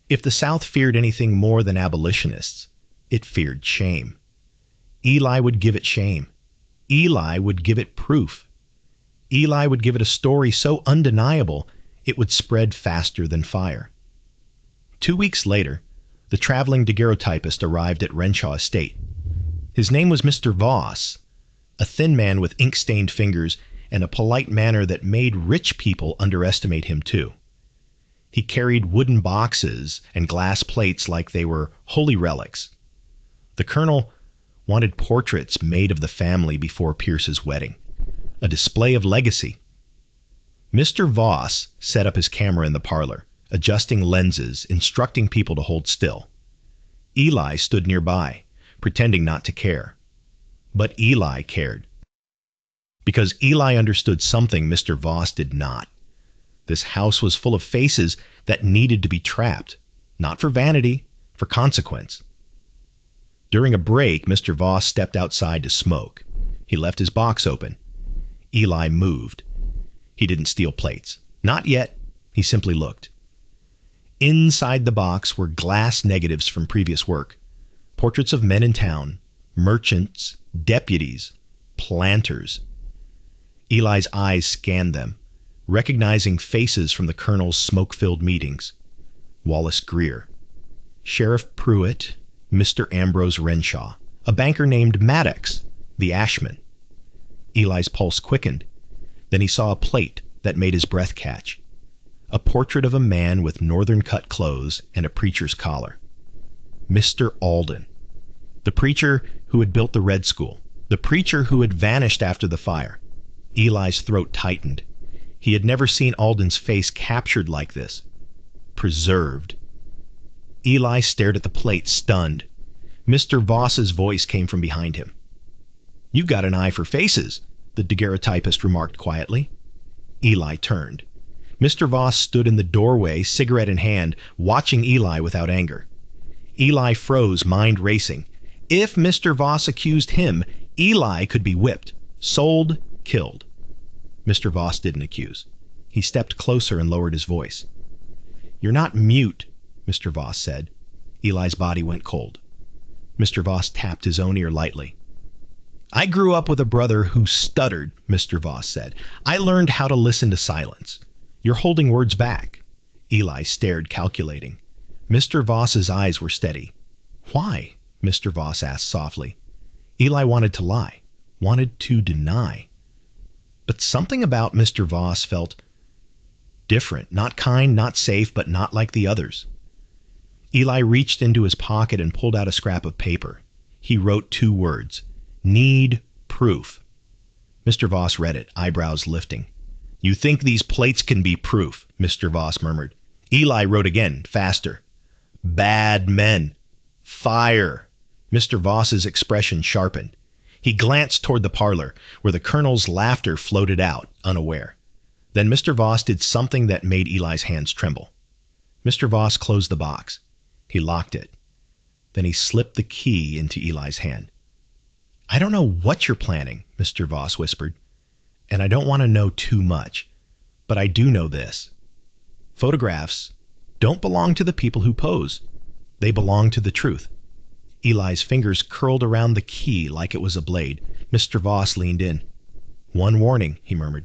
If the South feared anything more than abolitionists, it feared shame. Eli would give it shame. Eli would give it proof. Eli would give it a story so undeniable it would spread faster than fire. 2 weeks later, the traveling daguerreotypist arrived at Renshaw Estate. His name was Mr. Voss, a thin man with ink-stained fingers and a polite manner that made rich people underestimate him too. He carried wooden boxes and glass plates like they were holy relics. The colonel wanted portraits made of the family before Pierce's wedding, a display of legacy. Mr. Voss set up his camera in the parlor, adjusting lenses, instructing people to hold still. Eli stood nearby, pretending not to care. But Eli cared. Because Eli understood something Mr. Voss did not. This house was full of faces that needed to be trapped, not for vanity, for consequence. During a break, Mr. Voss stepped outside to smoke. He left his box open. Eli moved. He didn't steal plates. Not yet. He simply looked. Inside the box were glass negatives from previous work. Portraits of men in town, merchants, deputies, planters. Eli's eyes scanned them, recognizing faces from the colonel's smoke-filled meetings. Wallace Greer, Sheriff Pruitt, Mr. Ambrose Renshaw, a banker named Maddox, the Ashman. Eli's pulse quickened. Then he saw a plate that made his breath catch. A portrait of a man with northern-cut clothes and a preacher's collar. Mr. Alden, the preacher who had built the Red School, the preacher who had vanished after the fire. Eli's throat tightened. He had never seen Alden's face captured like this. Preserved. Eli stared at the plate, stunned. Mr. Voss's voice came from behind him. "You've got an eye for faces," the daguerreotypist remarked quietly. Eli turned. Mr. Voss stood in the doorway, cigarette in hand, watching Eli without anger. Eli froze, mind racing. If Mr. Voss accused him, Eli could be whipped, sold, killed. Mr. Voss didn't accuse. He stepped closer and lowered his voice. "You're not mute," Mr. Voss said. Eli's body went cold. Mr. Voss tapped his own ear lightly. "I grew up with a brother who stuttered," Mr. Voss said. "I learned how to listen to silence. You're holding words back." Eli stared, calculating. Mr. Voss's eyes were steady. "Why?" Mr. Voss asked softly. Eli wanted to lie, wanted to deny. But something about Mr. Voss felt different, not kind, not safe, but not like the others. Eli reached into his pocket and pulled out a scrap of paper. He wrote 2 words, "Need proof." Mr. Voss read it, eyebrows lifting. "You think these plates can be proof," Mr. Voss murmured. Eli wrote again, faster. "Bad men. Fire." Mr. Voss's expression sharpened. He glanced toward the parlor, where the colonel's laughter floated out, unaware. Then Mr. Voss did something that made Eli's hands tremble. Mr. Voss closed the box. He locked it. Then he slipped the key into Eli's hand. "I don't know what you're planning," Mr. Voss whispered, "and I don't want to know too much, but I do know this. Photographs don't belong to the people who pose. They belong to the truth." Eli's fingers curled around the key like it was a blade. Mr. Voss leaned in. "One warning," he murmured.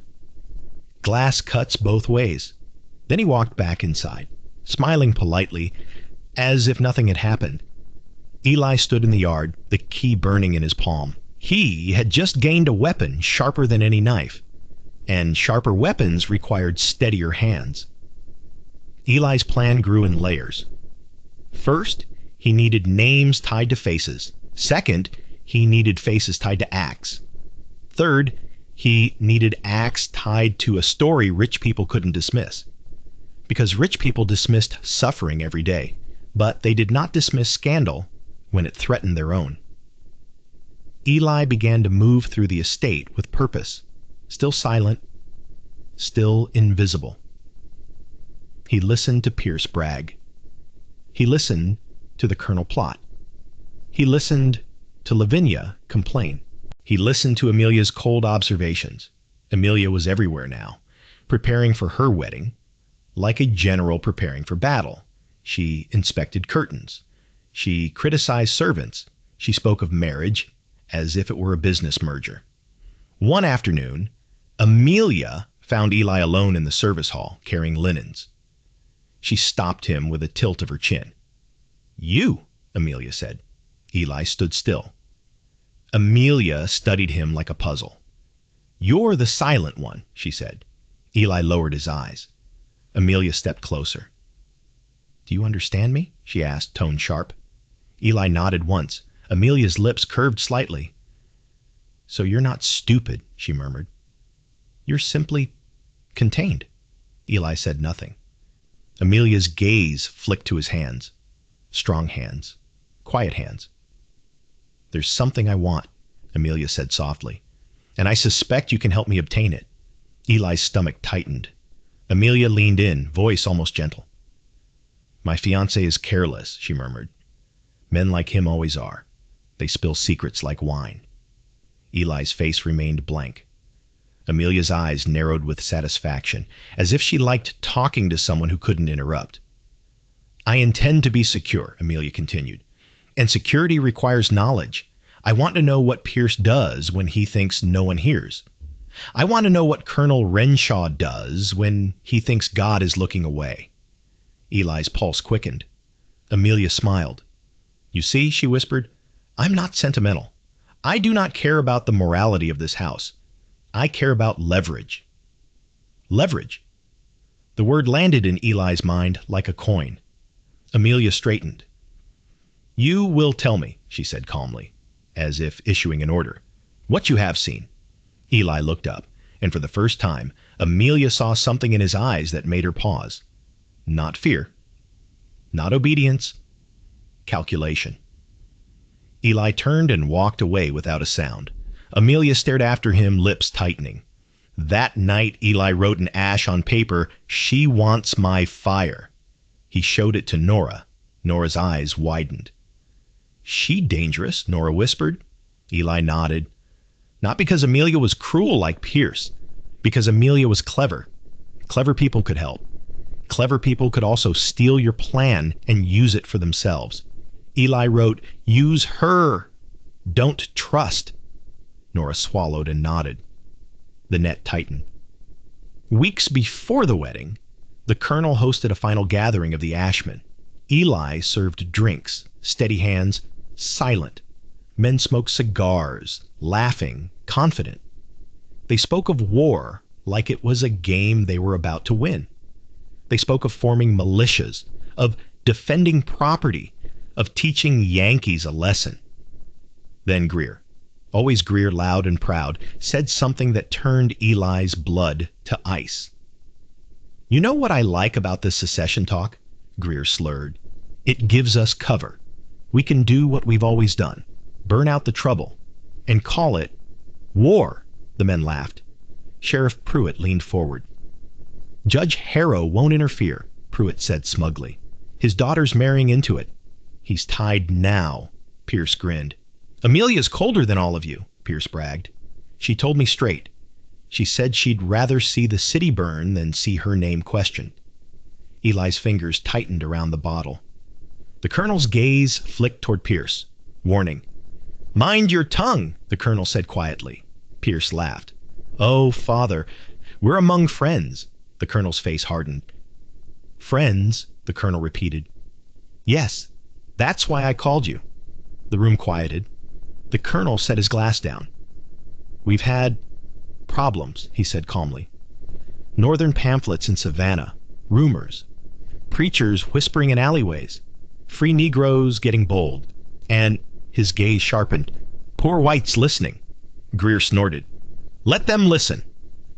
"Glass cuts both ways." Then he walked back inside, smiling politely, as if nothing had happened. Eli stood in the yard, the key burning in his palm. He had just gained a weapon sharper than any knife, and sharper weapons required steadier hands. Eli's plan grew in layers. First, he needed names tied to faces. Second, he needed faces tied to acts. Third, he needed acts tied to a story rich people couldn't dismiss. Because rich people dismissed suffering every day, but they did not dismiss scandal when it threatened their own. Eli began to move through the estate with purpose, still silent, still invisible. He listened to Pierce brag. He listened to the colonel plot. He listened to Lavinia complain. He listened to Amelia's cold observations. Amelia was everywhere now, preparing for her wedding, like a general preparing for battle. She inspected curtains. She criticized servants. She spoke of marriage as if it were a business merger. One afternoon, Amelia found Eli alone in the service hall, carrying linens. She stopped him with a tilt of her chin. "You," Amelia said. Eli stood still. Amelia studied him like a puzzle. "You're the silent one," she said. Eli lowered his eyes. Amelia stepped closer. "Do you understand me?" she asked, tone sharp. Eli nodded once. Amelia's lips curved slightly. "So you're not stupid," she murmured. "You're simply contained." Eli said nothing. Amelia's gaze flicked to his hands. Strong hands. Quiet hands. "There's something I want," Amelia said softly, "and I suspect you can help me obtain it." Eli's stomach tightened. Amelia leaned in, voice almost gentle. "My fiancé is careless," she murmured. "Men like him always are. They spill secrets like wine." Eli's face remained blank. Amelia's eyes narrowed with satisfaction, as if she liked talking to someone who couldn't interrupt. "I intend to be secure," Amelia continued, "and security requires knowledge. I want to know what Pierce does when he thinks no one hears. I want to know what Colonel Renshaw does when he thinks God is looking away." Eli's pulse quickened. Amelia smiled. "You see," she whispered, "I'm not sentimental. I do not care about the morality of this house. I care about leverage." Leverage. The word landed in Eli's mind like a coin. Amelia straightened. "You will tell me," she said calmly, as if issuing an order, "what you have seen." Eli looked up, and for the first time, Amelia saw something in his eyes that made her pause. Not fear. Not obedience. Calculation. Eli turned and walked away without a sound. Amelia stared after him, lips tightening. That night, Eli wrote in ash on paper, "She wants my fire." He showed it to Nora. Nora's eyes widened. "She dangerous?" Nora whispered. Eli nodded. Not because Amelia was cruel like Pierce, because Amelia was clever. Clever people could help. Clever people could also steal your plan and use it for themselves. Eli wrote, "Use her. Don't trust." Nora swallowed and nodded. The net tightened. Weeks before the wedding, the Colonel hosted a final gathering of the Ashmen. Eli served drinks, steady hands, silent. Men smoked cigars, laughing, confident. They spoke of war like it was a game they were about to win. They spoke of forming militias, of defending property, of teaching Yankees a lesson. Then Greer, always Greer loud and proud, said something that turned Eli's blood to ice. "You know what I like about this secession talk?" Greer slurred. "It gives us cover. We can do what we've always done, burn out the trouble, and call it war." The men laughed. Sheriff Pruitt leaned forward. "Judge Harrow won't interfere," Pruitt said smugly. "His daughter's marrying into it." "He's tied now," Pierce grinned. "Amelia's colder than all of you," Pierce bragged. "She told me straight. She said she'd rather see the city burn than see her name questioned." Eli's fingers tightened around the bottle. The Colonel's gaze flicked toward Pierce. Warning. "Mind your tongue," the Colonel said quietly. Pierce laughed. "Oh, Father, we're among friends." The Colonel's face hardened. "Friends," the Colonel repeated. "Yes, that's why I called you." The room quieted. The Colonel set his glass down. "We've had problems," he said calmly. "Northern pamphlets in Savannah, rumors, preachers whispering in alleyways, free Negroes getting bold, and," his gaze sharpened, "poor whites listening." Greer snorted. "Let them listen."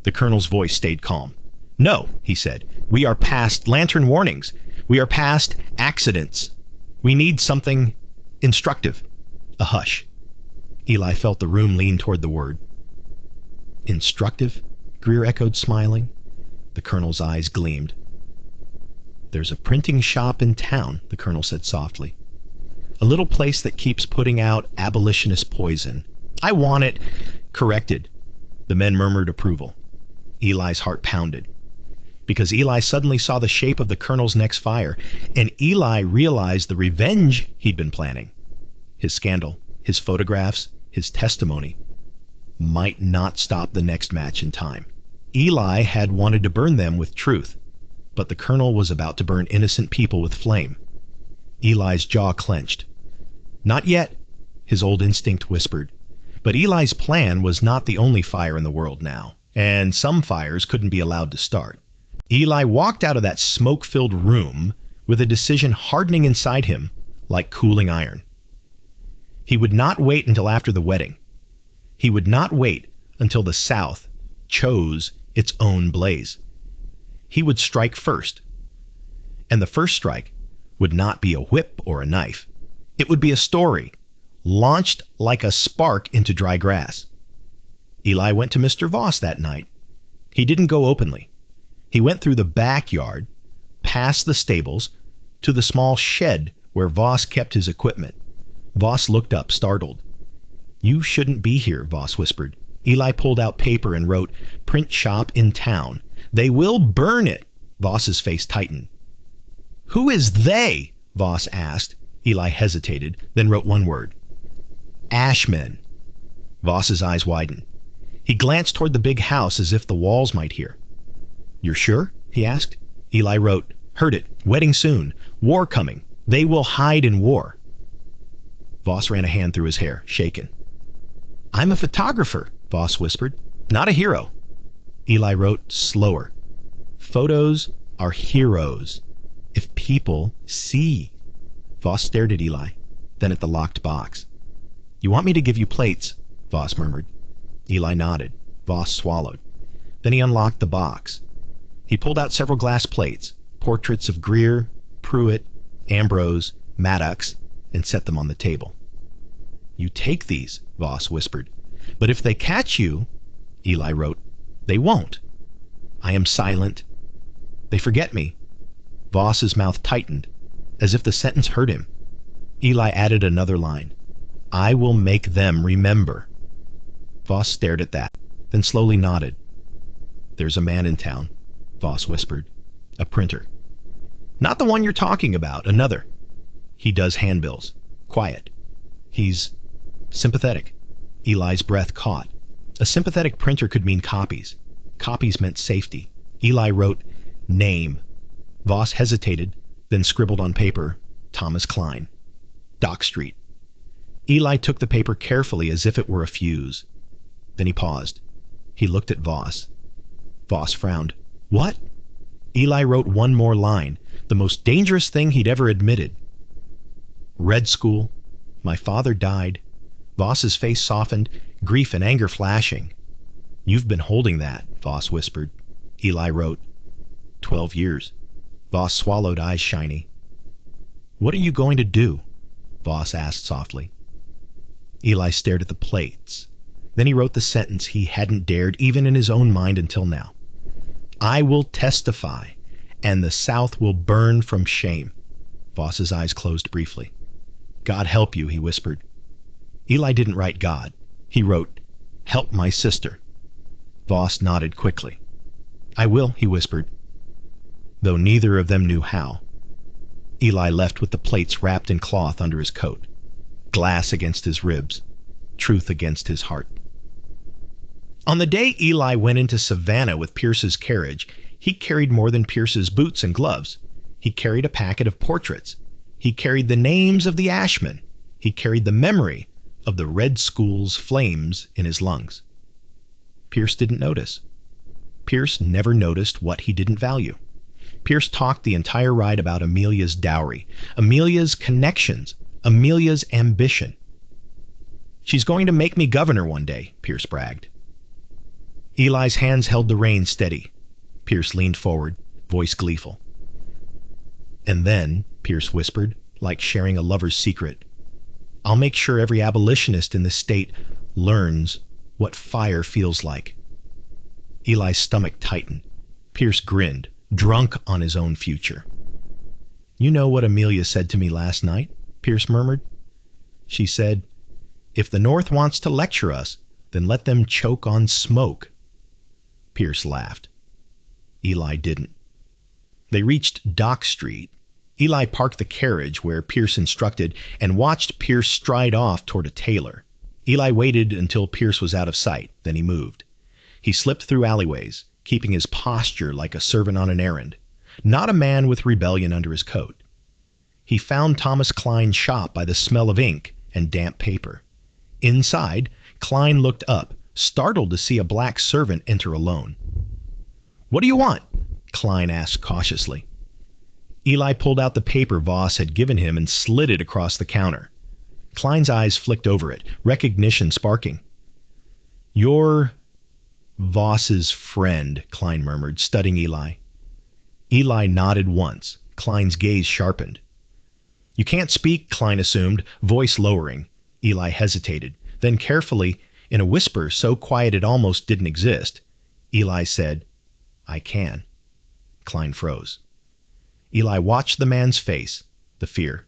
The Colonel's voice stayed calm. "No," he said, "we are past lantern warnings. We are past accidents. We need something instructive." A hush. Eli felt the room lean toward the word. "Instructive?" Greer echoed, smiling. The Colonel's eyes gleamed. "There's a printing shop in town," the Colonel said softly. A little place that keeps putting out abolitionist poison. I want it corrected. The men murmured approval. Eli's heart pounded, because Eli suddenly saw the shape of the colonel's next fire, and Eli realized the revenge he'd been planning. His scandal, his photographs, his testimony might not stop the next match in time. Eli had wanted to burn them with truth, but the colonel was about to burn innocent people with flame. Eli's jaw clenched. Not yet, his old instinct whispered. But Eli's plan was not the only fire in the world now, and some fires couldn't be allowed to start. Eli walked out of that smoke-filled room with a decision hardening inside him like cooling iron. He would not wait until after the wedding. He would not wait until the South chose its own blaze. He would strike first. And the first strike would not be a whip or a knife. It would be a story, launched like a spark into dry grass. Eli went to Mr. Voss that night. He didn't go openly. He went through the backyard, past the stables, to the small shed where Voss kept his equipment. Voss looked up, startled. "You shouldn't be here," Voss whispered. Eli pulled out paper and wrote, "Print shop in town. They will burn it." Voss's face tightened. "Who is they?" Voss asked. Eli hesitated, then wrote one word. "Ashmen." Voss's eyes widened. He glanced toward the big house as if the walls might hear. "You're sure?" he asked. Eli wrote, "Heard it. Wedding soon. War coming. They will hide in war." Voss ran a hand through his hair, shaken. "I'm a photographer," Voss whispered. "Not a hero." Eli wrote slower. "Photos are heroes. If people see." Voss stared at Eli, then at the locked box. "You want me to give you plates?" Voss murmured. Eli nodded. Voss swallowed. Then he unlocked the box. He pulled out several glass plates, portraits of Greer, Pruitt, Ambrose, Maddox, and set them on the table. "You take these," Voss whispered. "But if they catch you," Eli wrote, "they won't. I am silent. They forget me." Voss's mouth tightened, as if the sentence hurt him. Eli added another line. "I will make them remember." Voss stared at that, then slowly nodded. "There's a man in town," Voss whispered. "A printer. Not the one you're talking about, another. He does handbills. Quiet. He's sympathetic." Eli's breath caught. A sympathetic printer could mean copies. Copies meant safety. Eli wrote, "Name." Voss hesitated, then scribbled on paper, "Thomas Klein. Dock Street." Eli took the paper carefully as if it were a fuse. Then he paused. He looked at Voss. Voss frowned. "What?" Eli wrote one more line, the most dangerous thing he'd ever admitted. "Red school. My father died." Voss's face softened, grief and anger flashing. "You've been holding that," Voss whispered. Eli wrote, 12 years. Voss swallowed, eyes shiny. "What are you going to do?" Voss asked softly. Eli stared at the plates. Then he wrote the sentence he hadn't dared even in his own mind until now. "I will testify, and the South will burn from shame." Voss's eyes closed briefly. "God help you," he whispered. Eli didn't write God. He wrote, "Help my sister." Voss nodded quickly. "I will," he whispered, though neither of them knew how. Eli left with the plates wrapped in cloth under his coat. Glass against his ribs, truth against his heart. On the day Eli went into Savannah with Pierce's carriage, he carried more than Pierce's boots and gloves. He carried a packet of portraits. He carried the names of the Ashmen. He carried the memory of the Red School's flames in his lungs. Pierce didn't notice. Pierce never noticed what he didn't value. Pierce talked the entire ride about Amelia's dowry, Amelia's connections, Amelia's ambition. "She's going to make me governor one day," Pierce bragged. Eli's hands held the reins steady. Pierce leaned forward, voice gleeful. "And then," Pierce whispered, like sharing a lover's secret, "I'll make sure every abolitionist in this state learns what fire feels like." Eli's stomach tightened. Pierce grinned, drunk on his own future. "You know what Amelia said to me last night?" Pierce murmured. She said, "If the North wants to lecture us, then let them choke on smoke." Pierce laughed. Eli didn't. They reached Dock Street. Eli parked the carriage where Pierce instructed and watched Pierce stride off toward a tailor. Eli waited until Pierce was out of sight, then he moved. He slipped through alleyways, keeping his posture like a servant on an errand, not a man with rebellion under his coat. He found Thomas Klein's shop by the smell of ink and damp paper. Inside, Klein looked up, startled to see a black servant enter alone. "What do you want?" Klein asked cautiously. Eli pulled out the paper Voss had given him and slid it across the counter. Klein's eyes flicked over it, recognition sparking. "You're Voss's friend," Klein murmured, studying Eli. Eli nodded once. Klein's gaze sharpened. "You can't speak," Klein assumed, voice lowering. Eli hesitated. Then carefully, in a whisper so quiet it almost didn't exist, Eli said, "I can." Klein froze. Eli watched the man's face, the fear,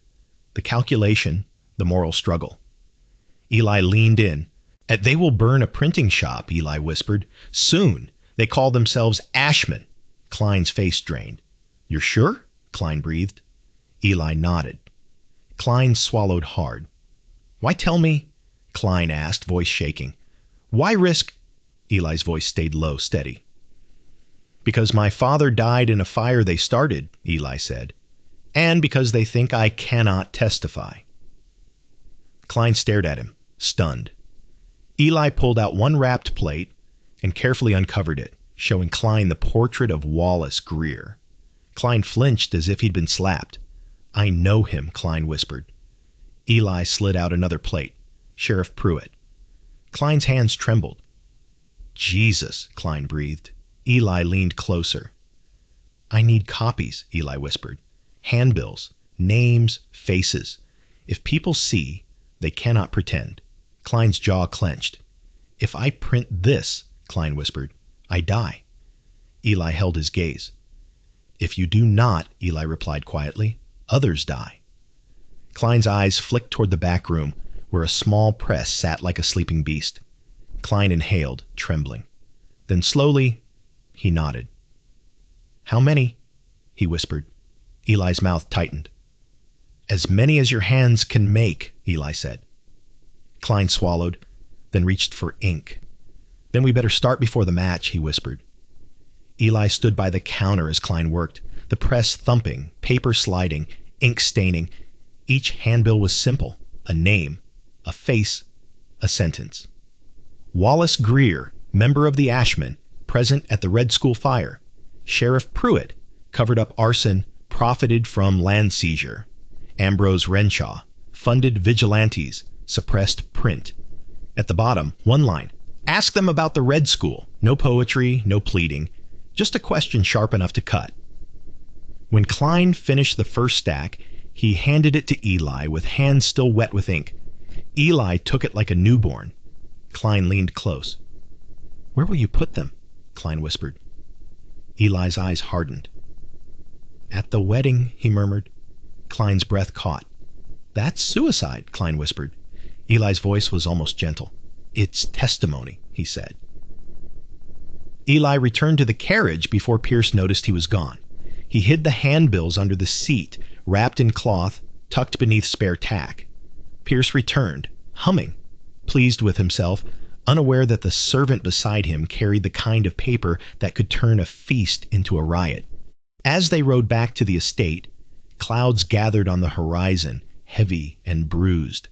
the calculation, the moral struggle. Eli leaned in. "They will burn a printing shop," Eli whispered. "Soon. They call themselves Ashmen." Klein's face drained. "You're sure?" Klein breathed. Eli nodded. Klein swallowed hard. "Why tell me?" Klein asked, voice shaking. "Why risk—" Eli's voice stayed low, steady. "Because my father died in a fire they started," Eli said. "And because they think I cannot testify." Klein stared at him, stunned. Eli pulled out one wrapped plate and carefully uncovered it, showing Klein the portrait of Wallace Greer. Klein flinched as if he'd been slapped. "I know him," Klein whispered. Eli slid out another plate. Sheriff Pruitt. Klein's hands trembled. "Jesus," Klein breathed. Eli leaned closer. "I need copies," Eli whispered. "Handbills, names, faces. If people see, they cannot pretend." Klein's jaw clenched. "If I print this," Klein whispered, "I die." Eli held his gaze. "If you do not," Eli replied quietly, "others die." Klein's eyes flicked toward the back room, where a small press sat like a sleeping beast. Klein inhaled, trembling. Then slowly, he nodded. "How many?" he whispered. Eli's mouth tightened. "As many as your hands can make," Eli said. Klein swallowed, then reached for ink. "Then we better start before the match," he whispered. Eli stood by the counter as Klein worked, the press thumping, paper sliding, ink staining. Each handbill was simple, a name, a face, a sentence. Wallace Greer, member of the Ashmen, present at the Red School fire. Sheriff Pruitt, covered up arson, profited from land seizure. Ambrose Renshaw, funded vigilantes, suppressed print. At the bottom, one line. "Ask them about the Red School." No poetry, no pleading. Just a question sharp enough to cut. When Klein finished the first stack, he handed it to Eli with hands still wet with ink. Eli took it like a newborn. Klein leaned close. "Where will you put them?" Klein whispered. Eli's eyes hardened. "At the wedding," he murmured. Klein's breath caught. "That's suicide," Klein whispered. Eli's voice was almost gentle. "It's testimony," he said. Eli returned to the carriage before Pierce noticed he was gone. He hid the handbills under the seat, wrapped in cloth, tucked beneath spare tack. Pierce returned, humming, pleased with himself, unaware that the servant beside him carried the kind of paper that could turn a feast into a riot. As they rode back to the estate, clouds gathered on the horizon, heavy and bruised.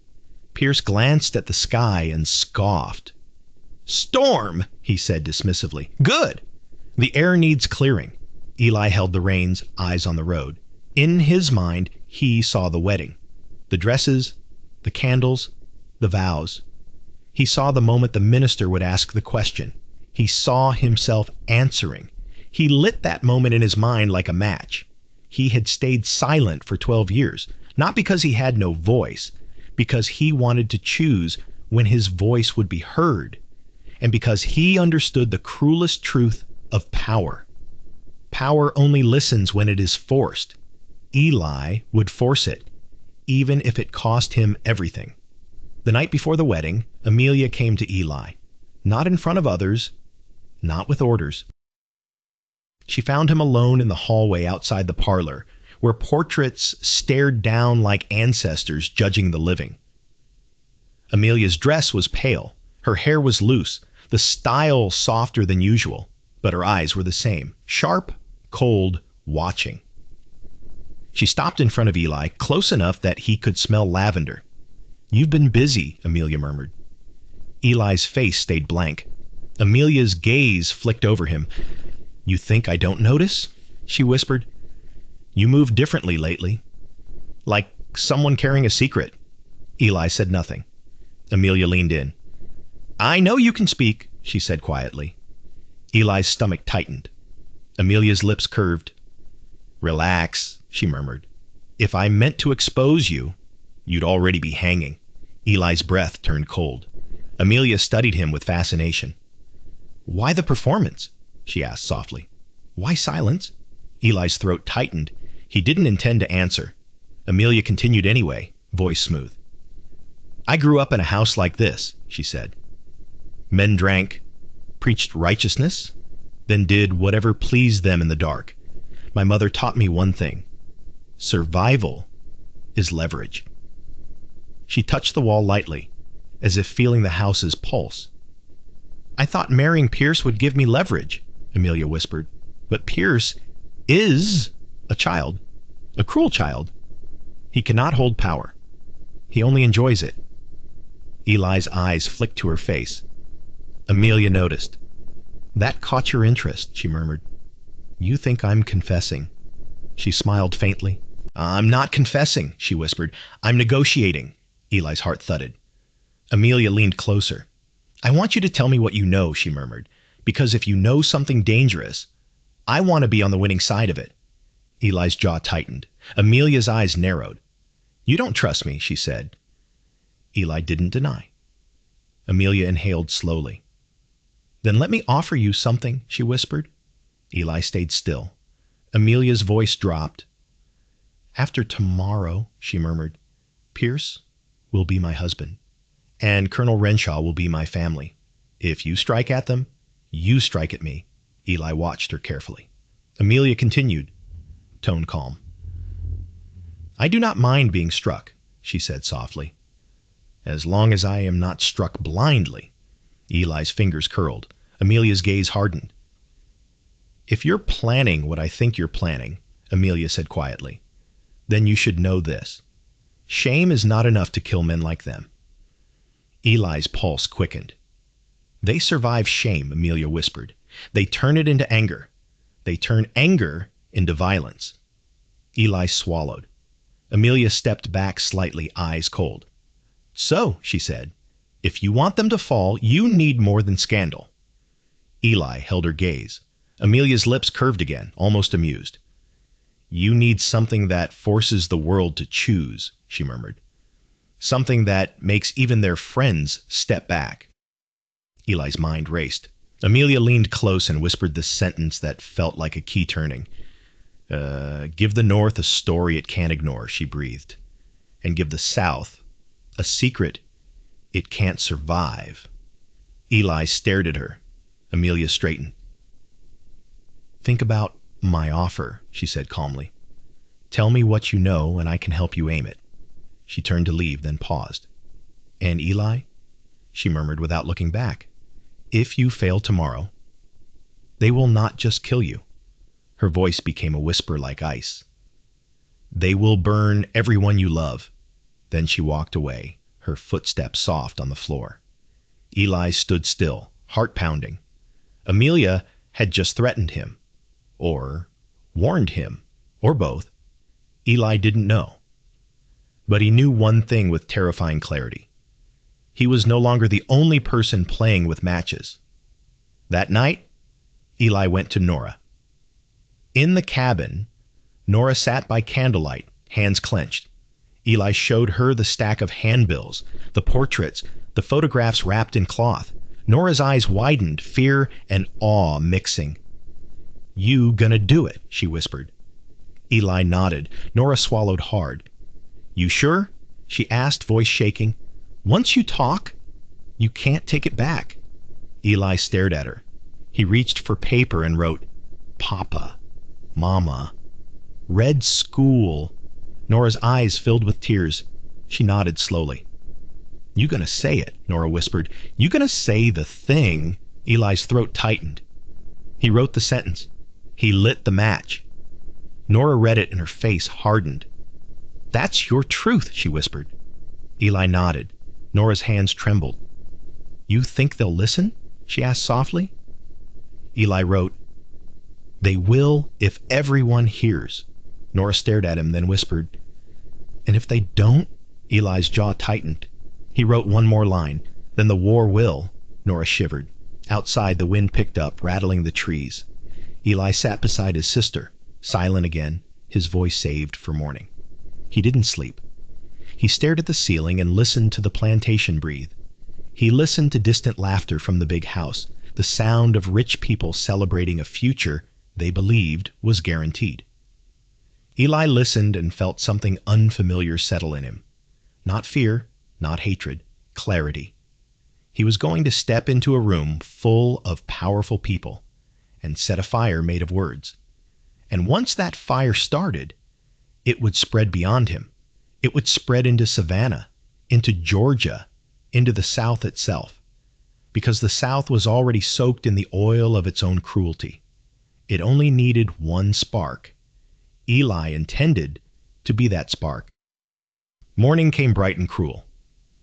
Pierce glanced at the sky and scoffed. "Storm," he said dismissively. "Good. The air needs clearing." Eli held the reins, eyes on the road. In his mind, he saw the wedding. The dresses, the candles, the vows. He saw the moment the minister would ask the question. He saw himself answering. He lit that moment in his mind like a match. He had stayed silent for 12 years, not because he had no voice, because he wanted to choose when his voice would be heard, and because he understood the cruelest truth of power. Power only listens when it is forced. Eli would force it. even if it cost him everything. The night before the wedding, Amelia came to Eli. Not in front of others, not with orders. She found him alone in the hallway outside the parlor, where portraits stared down like ancestors judging the living. Amelia's dress was pale, her hair was loose, the style softer than usual, but her eyes were the same, sharp, cold, watching. She stopped in front of Eli, close enough that he could smell lavender. "You've been busy," Amelia murmured. Eli's face stayed blank. Amelia's gaze flicked over him. "You think I don't notice?" she whispered. "You move differently lately. Like someone carrying a secret." Eli said nothing. Amelia leaned in. "I know you can speak," she said quietly. Eli's stomach tightened. Amelia's lips curved. "Relax," she murmured. "If I meant to expose you, you'd already be hanging." Eli's breath turned cold. Amelia studied him with fascination. "Why the performance?" she asked softly. "Why silence?" Eli's throat tightened. He didn't intend to answer. Amelia continued anyway, voice smooth. "I grew up in a house like this," she said. "Men drank, preached righteousness, then did whatever pleased them in the dark. My mother taught me one thing. Survival is leverage." She touched the wall lightly, as if feeling the house's pulse. "I thought marrying Pierce would give me leverage," Amelia whispered. "But Pierce is a child, a cruel child. He cannot hold power. He only enjoys it." Eli's eyes flicked to her face. Amelia noticed. "That caught your interest," she murmured. "You think I'm confessing." She smiled faintly. "I'm not confessing," she whispered. "I'm negotiating." Eli's heart thudded. Amelia leaned closer. "I want you to tell me what you know," she murmured. "Because if you know something dangerous, I want to be on the winning side of it." Eli's jaw tightened. Amelia's eyes narrowed. "You don't trust me," she said. Eli didn't deny. Amelia inhaled slowly. "Then let me offer you something," she whispered. Eli stayed still. Amelia's voice dropped. "After tomorrow," she murmured, "Pierce will be my husband, and Colonel Renshaw will be my family. If you strike at them, you strike at me." Eli watched her carefully. Amelia continued, tone calm. "I do not mind being struck," she said softly, "as long as I am not struck blindly." Eli's fingers curled. Amelia's gaze hardened. "If you're planning what I think you're planning," Amelia said quietly, "then you should know this. Shame is not enough to kill men like them." Eli's pulse quickened. "They survive shame," Amelia whispered. "They turn it into anger. They turn anger into violence." Eli swallowed. Amelia stepped back slightly, eyes cold. "So," she said, "if you want them to fall, you need more than scandal." Eli held her gaze. Amelia's lips curved again, almost amused. "You need something that forces the world to choose," she murmured. "Something that makes even their friends step back." Eli's mind raced. Amelia leaned close and whispered the sentence that felt like a key turning. "Give the North a story it can't ignore," she breathed. "And give the South a secret it can't survive." Eli stared at her. Amelia straightened. "Think about my offer," she said calmly. "Tell me what you know and I can help you aim it." She turned to leave, then paused. "And Eli," she murmured without looking back, "if you fail tomorrow, they will not just kill you." Her voice became a whisper like ice. "They will burn everyone you love." Then she walked away, her footsteps soft on the floor. Eli stood still, heart pounding. Amelia had just threatened him, or warned him, or both. Eli didn't know. But he knew one thing with terrifying clarity. He was no longer the only person playing with matches. That night, Eli went to Nora. In the cabin, Nora sat by candlelight, hands clenched. Eli showed her the stack of handbills, the portraits, the photographs wrapped in cloth. Nora's eyes widened, fear and awe mixing. "You gonna do it," she whispered. Eli nodded. Nora swallowed hard. You sure? She asked, voice shaking. Once you talk, you can't take it back. Eli stared at her. He reached for paper and wrote, Papa, Mama, Red School. Nora's eyes filled with tears. She nodded slowly. You gonna say it, Nora whispered. You gonna say the thing? Eli's throat tightened. He wrote the sentence. He lit the match. Nora read it and her face hardened. That's your truth, she whispered. Eli nodded. Nora's hands trembled. You think they'll listen? She asked softly. Eli wrote, They will if everyone hears. Nora stared at him, then whispered, And if they don't? Eli's jaw tightened. He wrote one more line. Then the war will. Nora shivered. Outside, the wind picked up, rattling the trees. Eli sat beside his sister, silent again, his voice saved for morning. He didn't sleep. He stared at the ceiling and listened to the plantation breathe. He listened to distant laughter from the big house, the sound of rich people celebrating a future they believed was guaranteed. Eli listened and felt something unfamiliar settle in him. Not fear, not hatred, clarity. He was going to step into a room full of powerful people and set a fire made of words. And once that fire started, it would spread beyond him. It would spread into Savannah, into Georgia, into the South itself. Because the South was already soaked in the oil of its own cruelty. It only needed one spark. Eli intended to be that spark. Morning came bright and cruel.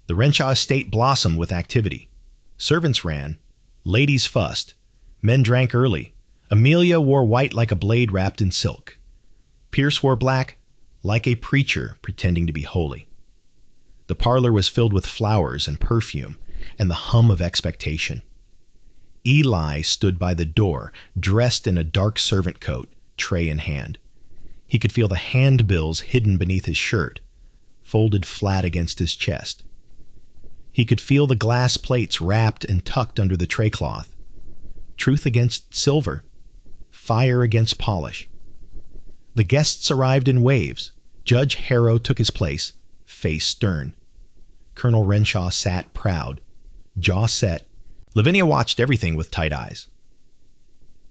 The Renshaw estate blossomed with activity. Servants ran. Ladies fussed. Men drank early. Amelia wore white like a blade wrapped in silk. Pierce wore black like a preacher pretending to be holy. The parlor was filled with flowers and perfume and the hum of expectation. Eli stood by the door, dressed in a dark servant coat, tray in hand. He could feel the handbills hidden beneath his shirt, folded flat against his chest. He could feel the glass plates wrapped and tucked under the tray cloth. Truth against silver. Fire against polish. The guests arrived in waves. Judge Harrow took his place, face stern. Colonel Renshaw sat proud, jaw set. Lavinia watched everything with tight eyes.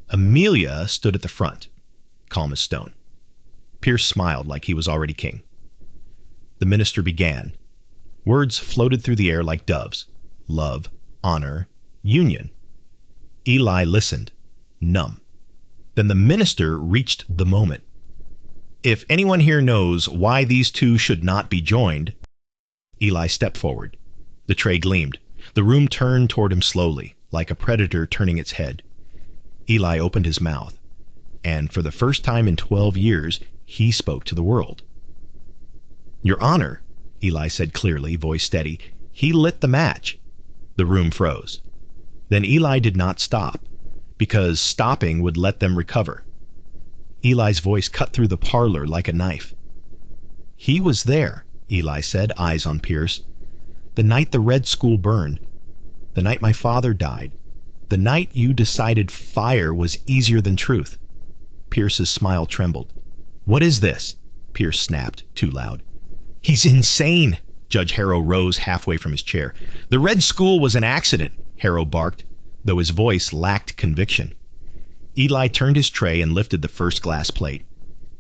Amelia stood at the front, calm as stone. Pierce smiled like he was already king. The minister began. Words floated through the air like doves. Love, honor, union. Eli listened, numb. Then the minister reached the moment. If anyone here knows why these two should not be joined. Eli stepped forward. The tray gleamed. The room turned toward him slowly, like a predator turning its head. Eli opened his mouth, and for the first time in 12 years, he spoke to the world. Your Honor, Eli said clearly, voice steady, he lit the match. The room froze. Then Eli did not stop, because stopping would let them recover. Eli's voice cut through the parlor like a knife. He was there, Eli said, eyes on Pierce. The night the Red School burned. The night my father died. The night you decided fire was easier than truth. Pierce's smile trembled. What is this? Pierce snapped, too loud. He's insane! Judge Harrow rose halfway from his chair. The Red School was an accident, Harrow barked, though his voice lacked conviction. Eli turned his tray and lifted the first glass plate.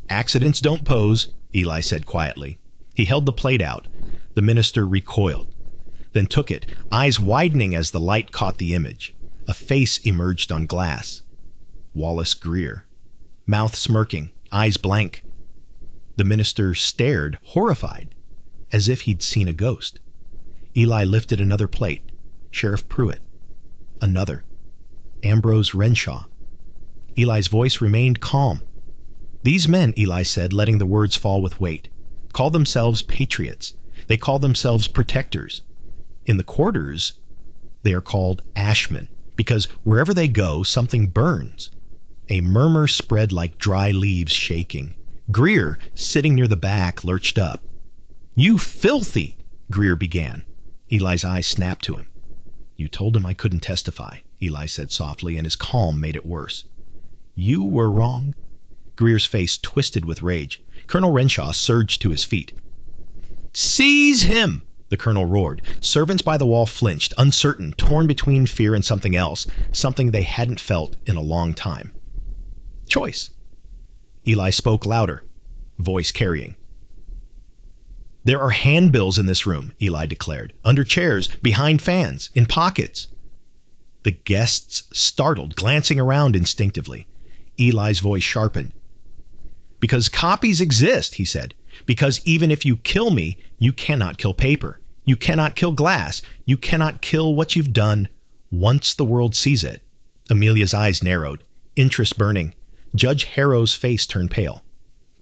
Accidents don't pose, Eli said quietly. He held the plate out. The minister recoiled, then took it, eyes widening as the light caught the image. A face emerged on glass. Wallace Greer. Mouth smirking, eyes blank. The minister stared, horrified, as if he'd seen a ghost. Eli lifted another plate. Sheriff Pruitt. Another. Ambrose Renshaw. Eli's voice remained calm. These men, Eli said, letting the words fall with weight, call themselves patriots. They call themselves protectors. In the quarters, they are called ashmen, because wherever they go, something burns. A murmur spread like dry leaves shaking. Greer, sitting near the back, lurched up. You filthy, Greer began. Eli's eyes snapped to him. You told him I couldn't testify, Eli said softly, and his calm made it worse. You were wrong. Greer's face twisted with rage. Colonel Renshaw surged to his feet. "Seize him!" the colonel roared. Servants by the wall flinched, uncertain, torn between fear and something else, something they hadn't felt in a long time. Choice. Eli spoke louder, voice carrying. "There are handbills in this room," Eli declared. "Under chairs, behind fans, in pockets." The guests startled, glancing around instinctively. Eli's voice sharpened. "Because copies exist," he said. "Because even if you kill me, you cannot kill paper. You cannot kill glass. You cannot kill what you've done once the world sees it." Amelia's eyes narrowed, interest burning. Judge Harrow's face turned pale.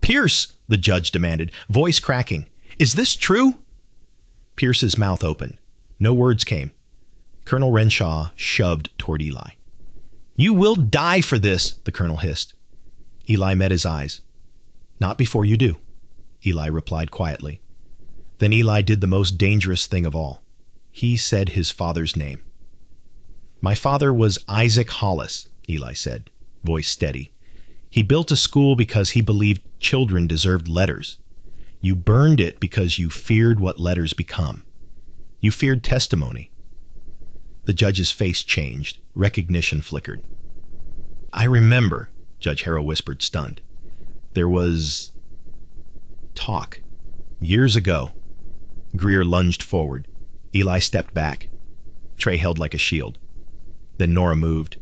"Pierce," the judge demanded, voice cracking, "is this true?" Pierce's mouth opened. No words came. Colonel Renshaw shoved toward Eli. "You will die for this," the colonel hissed. Eli met his eyes. "Not before you do," Eli replied quietly. Then Eli did the most dangerous thing of all. He said his father's name. "My father was Isaac Hollis," Eli said, voice steady. "He built a school because he believed children deserved letters. You burned it because you feared what letters become. You feared testimony." The judge's face changed. Recognition flickered. "I remember," Judge Harrow whispered, stunned. "There was talk. Years ago." Greer lunged forward. Eli stepped back. Trey held like a shield. Then Nora moved.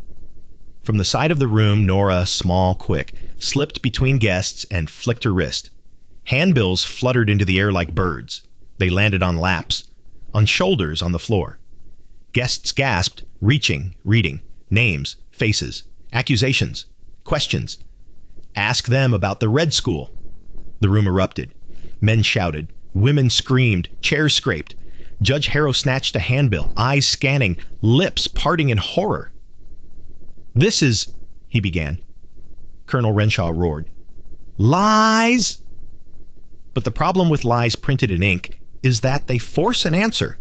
From the side of the room, Nora, small, quick, slipped between guests and flicked her wrist. Handbills fluttered into the air like birds. They landed on laps, on shoulders on the floor. Guests gasped, reaching, reading, names, faces, accusations, questions. "Ask them about the Red School." The room erupted. Men shouted. Women screamed. Chairs scraped. Judge Harrow snatched a handbill, eyes scanning, lips parting in horror. "This is," he began. Colonel Renshaw roared. "Lies!" But the problem with lies printed in ink is that they force an answer.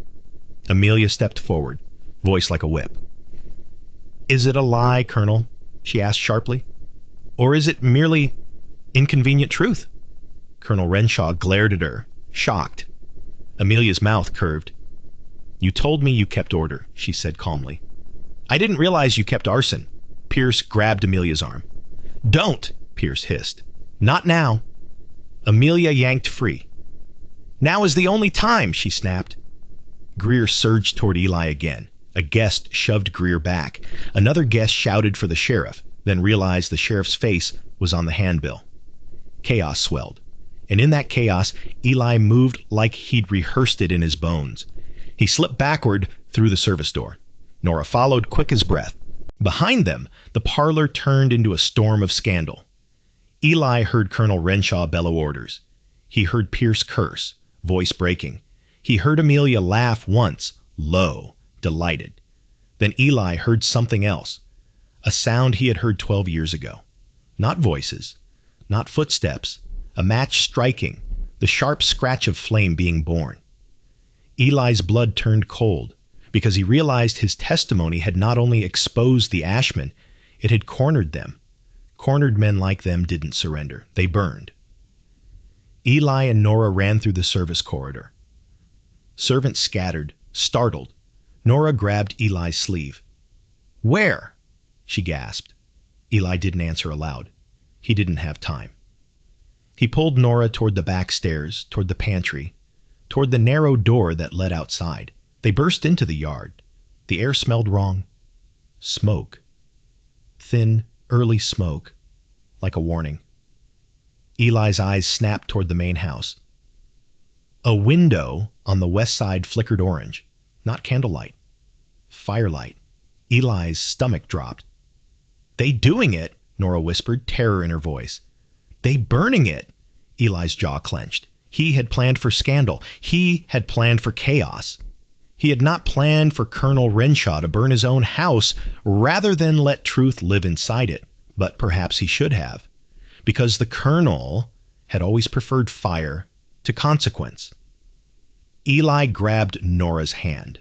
Amelia stepped forward, voice like a whip. "Is it a lie, Colonel?" she asked sharply. "Or is it merely inconvenient truth?" Colonel Renshaw glared at her, shocked. Amelia's mouth curved. "You told me you kept order," she said calmly. "I didn't realize you kept arson." Pierce grabbed Amelia's arm. "Don't!" Pierce hissed. "Not now." Amelia yanked free. "Now is the only time," she snapped. Greer surged toward Eli again. A guest shoved Greer back. Another guest shouted for the sheriff, then realized the sheriff's face was on the handbill. Chaos swelled. And in that chaos, Eli moved like he'd rehearsed it in his bones. He slipped backward through the service door. Nora followed, quick as breath. Behind them, the parlor turned into a storm of scandal. Eli heard Colonel Renshaw bellow orders. He heard Pierce curse, voice breaking. He heard Amelia laugh once, low, delighted. Then Eli heard something else, a sound he had heard 12 years ago. Not voices, not footsteps, a match striking, the sharp scratch of flame being born. Eli's blood turned cold because he realized his testimony had not only exposed the Ashmen, it had cornered them. Cornered men like them didn't surrender. They burned. Eli and Nora ran through the service corridor. Servants scattered, startled. Nora grabbed Eli's sleeve. "Where?" she gasped. Eli didn't answer aloud. He didn't have time. He pulled Nora toward the back stairs, toward the pantry, toward the narrow door that led outside. They burst into the yard. The air smelled wrong. Smoke. Thin, early smoke, like a warning. Eli's eyes snapped toward the main house. A window on the west side flickered orange, not candlelight. Firelight. Eli's stomach dropped. "They doing it," Nora whispered, terror in her voice. "They burning it." Eli's jaw clenched. He had planned for scandal. He had planned for chaos. He had not planned for Colonel Renshaw to burn his own house rather than let truth live inside it. But perhaps he should have, because the colonel had always preferred fire to consequence. Eli grabbed Nora's hand.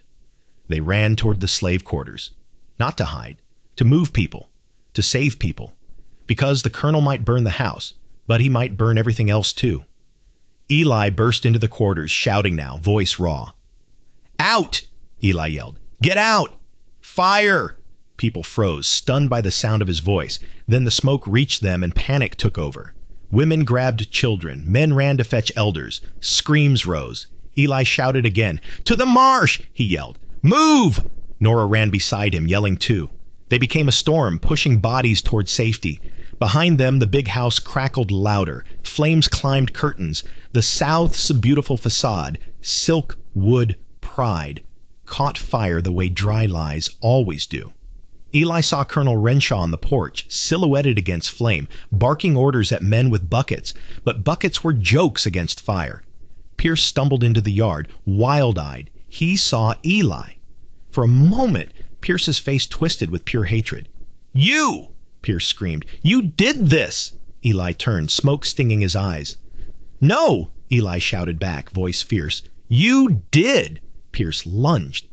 They ran toward the slave quarters, not to hide, to move people, to save people, because the colonel might burn the house, but he might burn everything else too. Eli burst into the quarters, shouting now, voice raw. "Out!" Eli yelled. "Get out! Fire!" People froze, stunned by the sound of his voice. Then the smoke reached them and panic took over. Women grabbed children. Men ran to fetch elders. Screams rose. Eli shouted again. "To the marsh!" he yelled. "Move!" Nora ran beside him, yelling too. They became a storm, pushing bodies toward safety. Behind them, the big house crackled louder. Flames climbed curtains. The South's beautiful facade, silk wood pride, caught fire the way dry lies always do. Eli saw Colonel Renshaw on the porch, silhouetted against flame, barking orders at men with buckets, but buckets were jokes against fire. Pierce stumbled into the yard, wild-eyed. He saw Eli. For a moment, Pierce's face twisted with pure hatred. "You!" Pierce screamed. "You did this!" Eli turned, smoke stinging his eyes. "No!" Eli shouted back, voice fierce. "You did!" Pierce lunged.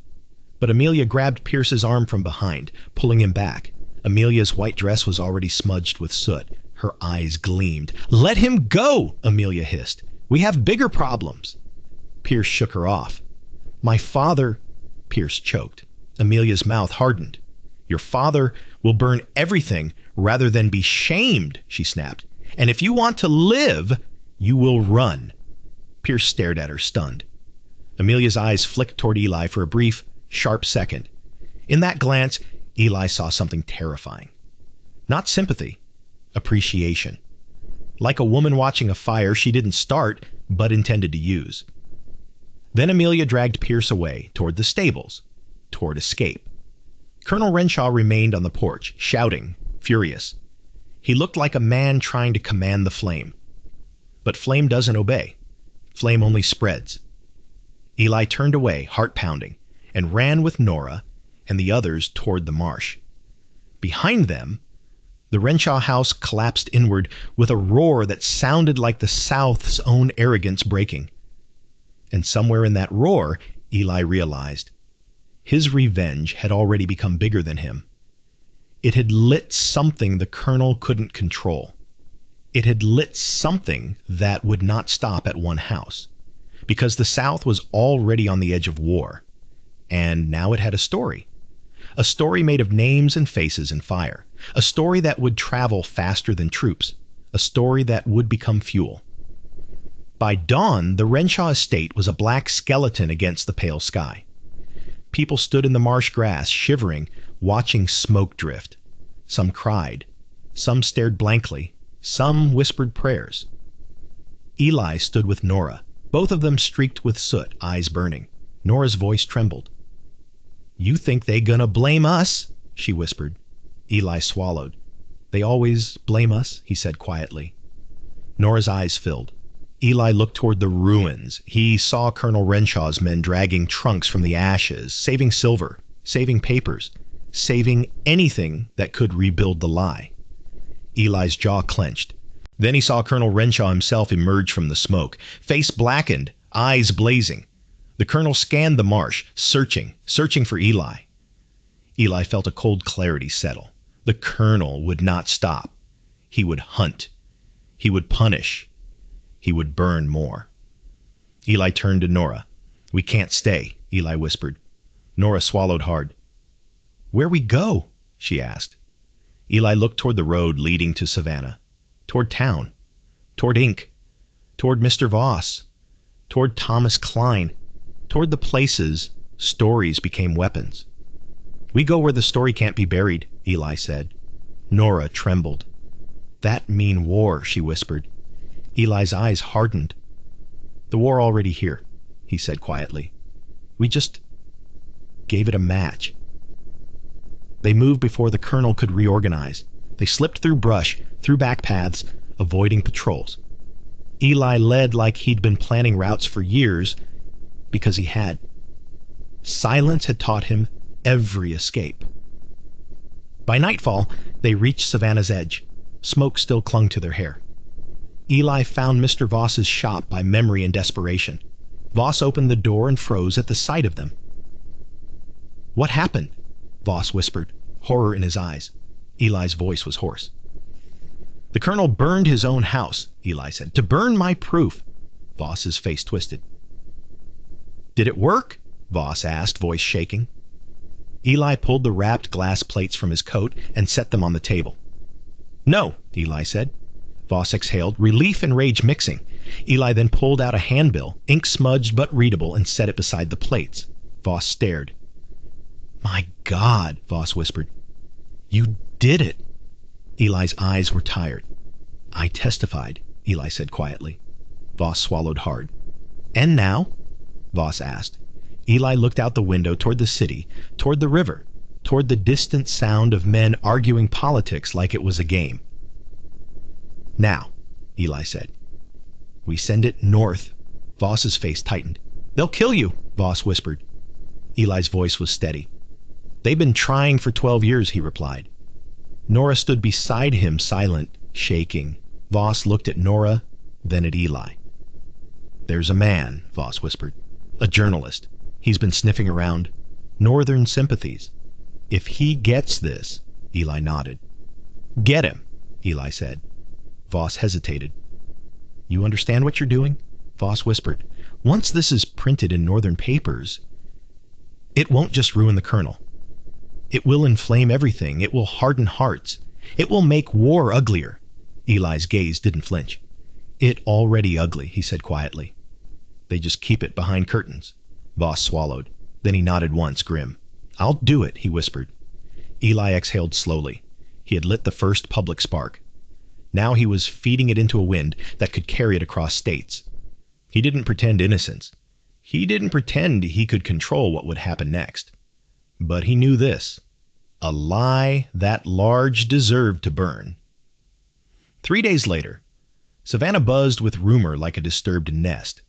But Amelia grabbed Pierce's arm from behind, pulling him back. Amelia's white dress was already smudged with soot. Her eyes gleamed. "Let him go!" Amelia hissed. "We have bigger problems." Pierce shook her off. "My father—" Pierce choked. Amelia's mouth hardened. "Your father will burn everything rather than be shamed," she snapped. "And if you want to live, you will run." Pierce stared at her, stunned. Amelia's eyes flicked toward Eli for a brief, sharp second. In that glance, Eli saw something terrifying. Not sympathy, appreciation. Like a woman watching a fire she didn't start, but intended to use. Then Amelia dragged Pierce away, toward the stables, toward escape. Colonel Renshaw remained on the porch, shouting, furious. He looked like a man trying to command the flame. But flame doesn't obey. Flame only spreads. Eli turned away, heart pounding, and ran with Nora and the others toward the marsh. Behind them, the Renshaw house collapsed inward with a roar that sounded like the South's own arrogance breaking. And somewhere in that roar, Eli realized, his revenge had already become bigger than him. It had lit something the colonel couldn't control. It had lit something that would not stop at one house, because the South was already on the edge of war. And now it had a story made of names and faces and fire, a story that would travel faster than troops, a story that would become fuel. By dawn, the Renshaw estate was a black skeleton against the pale sky. People stood in the marsh grass, shivering, watching smoke drift. Some cried. Some stared blankly. Some whispered prayers. Eli stood with Nora, both of them streaked with soot, eyes burning. Nora's voice trembled. "You think they gonna blame us?" she whispered. Eli swallowed. "They always blame us," he said quietly. Nora's eyes filled. Eli looked toward the ruins. He saw Colonel Renshaw's men dragging trunks from the ashes, saving silver, saving papers, saving anything that could rebuild the lie. Eli's jaw clenched. Then he saw Colonel Renshaw himself emerge from the smoke, face blackened, eyes blazing. The colonel scanned the marsh, searching for Eli. Eli felt a cold clarity settle. The colonel would not stop. He would hunt. He would punish. He would burn more. Eli turned to Nora. "We can't stay," Eli whispered. Nora swallowed hard. "Where we go?" she asked. Eli looked toward the road leading to Savannah, toward town, toward ink, toward Mr. Voss, toward Thomas Klein, toward the places stories became weapons. "We go where the story can't be buried," Eli said. Nora trembled. "That mean war," she whispered. Eli's eyes hardened. "The war already here," he said quietly. "We just gave it a match." They moved before the colonel could reorganize. They slipped through brush, through back paths, avoiding patrols. Eli led like he'd been planning routes for years, because he had. Silence had taught him every escape. By nightfall, they reached Savannah's edge. Smoke still clung to their hair. Eli found Mr. Voss's shop by memory and desperation. Voss opened the door and froze at the sight of them. "What happened?" Voss whispered, horror in his eyes. Eli's voice was hoarse. "The colonel burned his own house," Eli said, "to burn my proof." Voss's face twisted. Did it work? Voss asked, voice shaking. Eli pulled the wrapped glass plates from his coat and set them on the table. No, Eli said. Voss exhaled, relief and rage mixing. Eli then pulled out a handbill, ink-smudged but readable, and set it beside the plates. Voss stared. My God, Voss whispered. You did it. Eli's eyes were tired. I testified, Eli said quietly. Voss swallowed hard. And now? Voss asked. Eli looked out the window toward the city, toward the river, toward the distant sound of men arguing politics like it was a game. Now, Eli said. We send it north. Voss's face tightened. They'll kill you, Voss whispered. Eli's voice was steady. They've been trying for 12 years, he replied. Nora stood beside him, silent, shaking. Voss looked at Nora, then at Eli. There's a man, Voss whispered. A journalist. He's been sniffing around. Northern sympathies. If he gets this, Eli nodded. Get him, Eli said. Voss hesitated. You understand what you're doing? Voss whispered. Once this is printed in Northern papers, it won't just ruin the Colonel. It will inflame everything. It will harden hearts. It will make war uglier. Eli's gaze didn't flinch. It already ugly, he said quietly. They just keep it behind curtains. Voss swallowed. Then he nodded once, grim. I'll do it, he whispered. Eli exhaled slowly. He had lit the first public spark. Now he was feeding it into a wind that could carry it across states. He didn't pretend innocence. He didn't pretend he could control what would happen next. But he knew this. A lie that large deserved to burn. 3 days later, Savannah buzzed with rumor like a disturbed nest.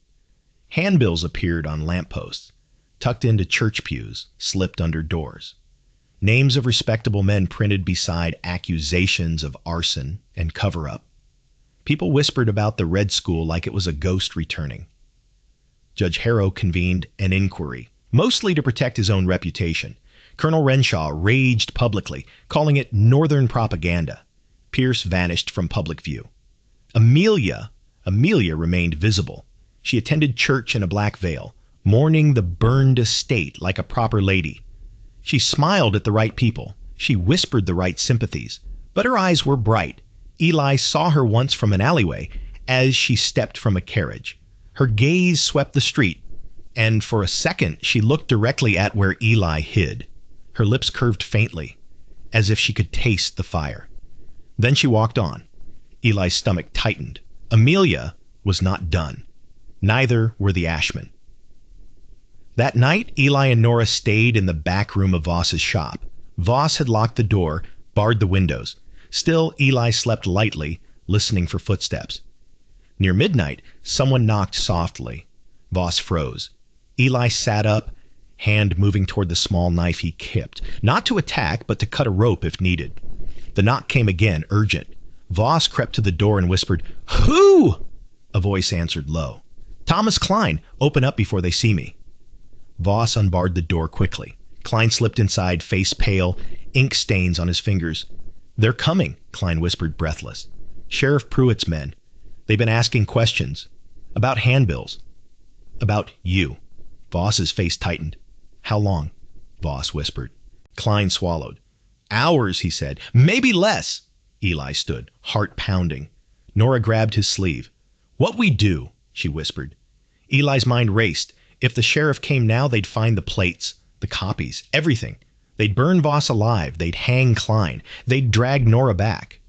Handbills appeared on lampposts, tucked into church pews, slipped under doors. Names of respectable men printed beside accusations of arson and cover-up. People whispered about the Red School like it was a ghost returning. Judge Harrow convened an inquiry, mostly to protect his own reputation. Colonel Renshaw raged publicly, calling it Northern propaganda. Pierce vanished from public view. Amelia remained visible. She attended church in a black veil, mourning the burned estate like a proper lady. She smiled at the right people. She whispered the right sympathies. But her eyes were bright. Eli saw her once from an alleyway as she stepped from a carriage. Her gaze swept the street, and for a second she looked directly at where Eli hid. Her lips curved faintly, as if she could taste the fire. Then she walked on. Eli's stomach tightened. Amelia was not done. Neither were the Ashmen. That night, Eli and Nora stayed in the back room of Voss's shop. Voss had locked the door, barred the windows. Still, Eli slept lightly, listening for footsteps. Near midnight, someone knocked softly. Voss froze. Eli sat up, hand moving toward the small knife he kept, not to attack, but to cut a rope if needed. The knock came again, urgent. Voss crept to the door and whispered, "Who?" A voice answered low. "Thomas Klein, open up before they see me." Voss unbarred the door quickly. Klein slipped inside, face pale, ink stains on his fingers. "They're coming," Klein whispered, breathless. "Sheriff Pruitt's men. They've been asking questions. About handbills. About you." Voss's face tightened. "How long?" Voss whispered. Klein swallowed. "Hours," he said. "Maybe less." Eli stood, heart pounding. Nora grabbed his sleeve. "What we do?" she whispered. Eli's mind raced. If the sheriff came now, they'd find the plates, the copies, everything. They'd burn Voss alive. They'd hang Klein. They'd drag Nora back.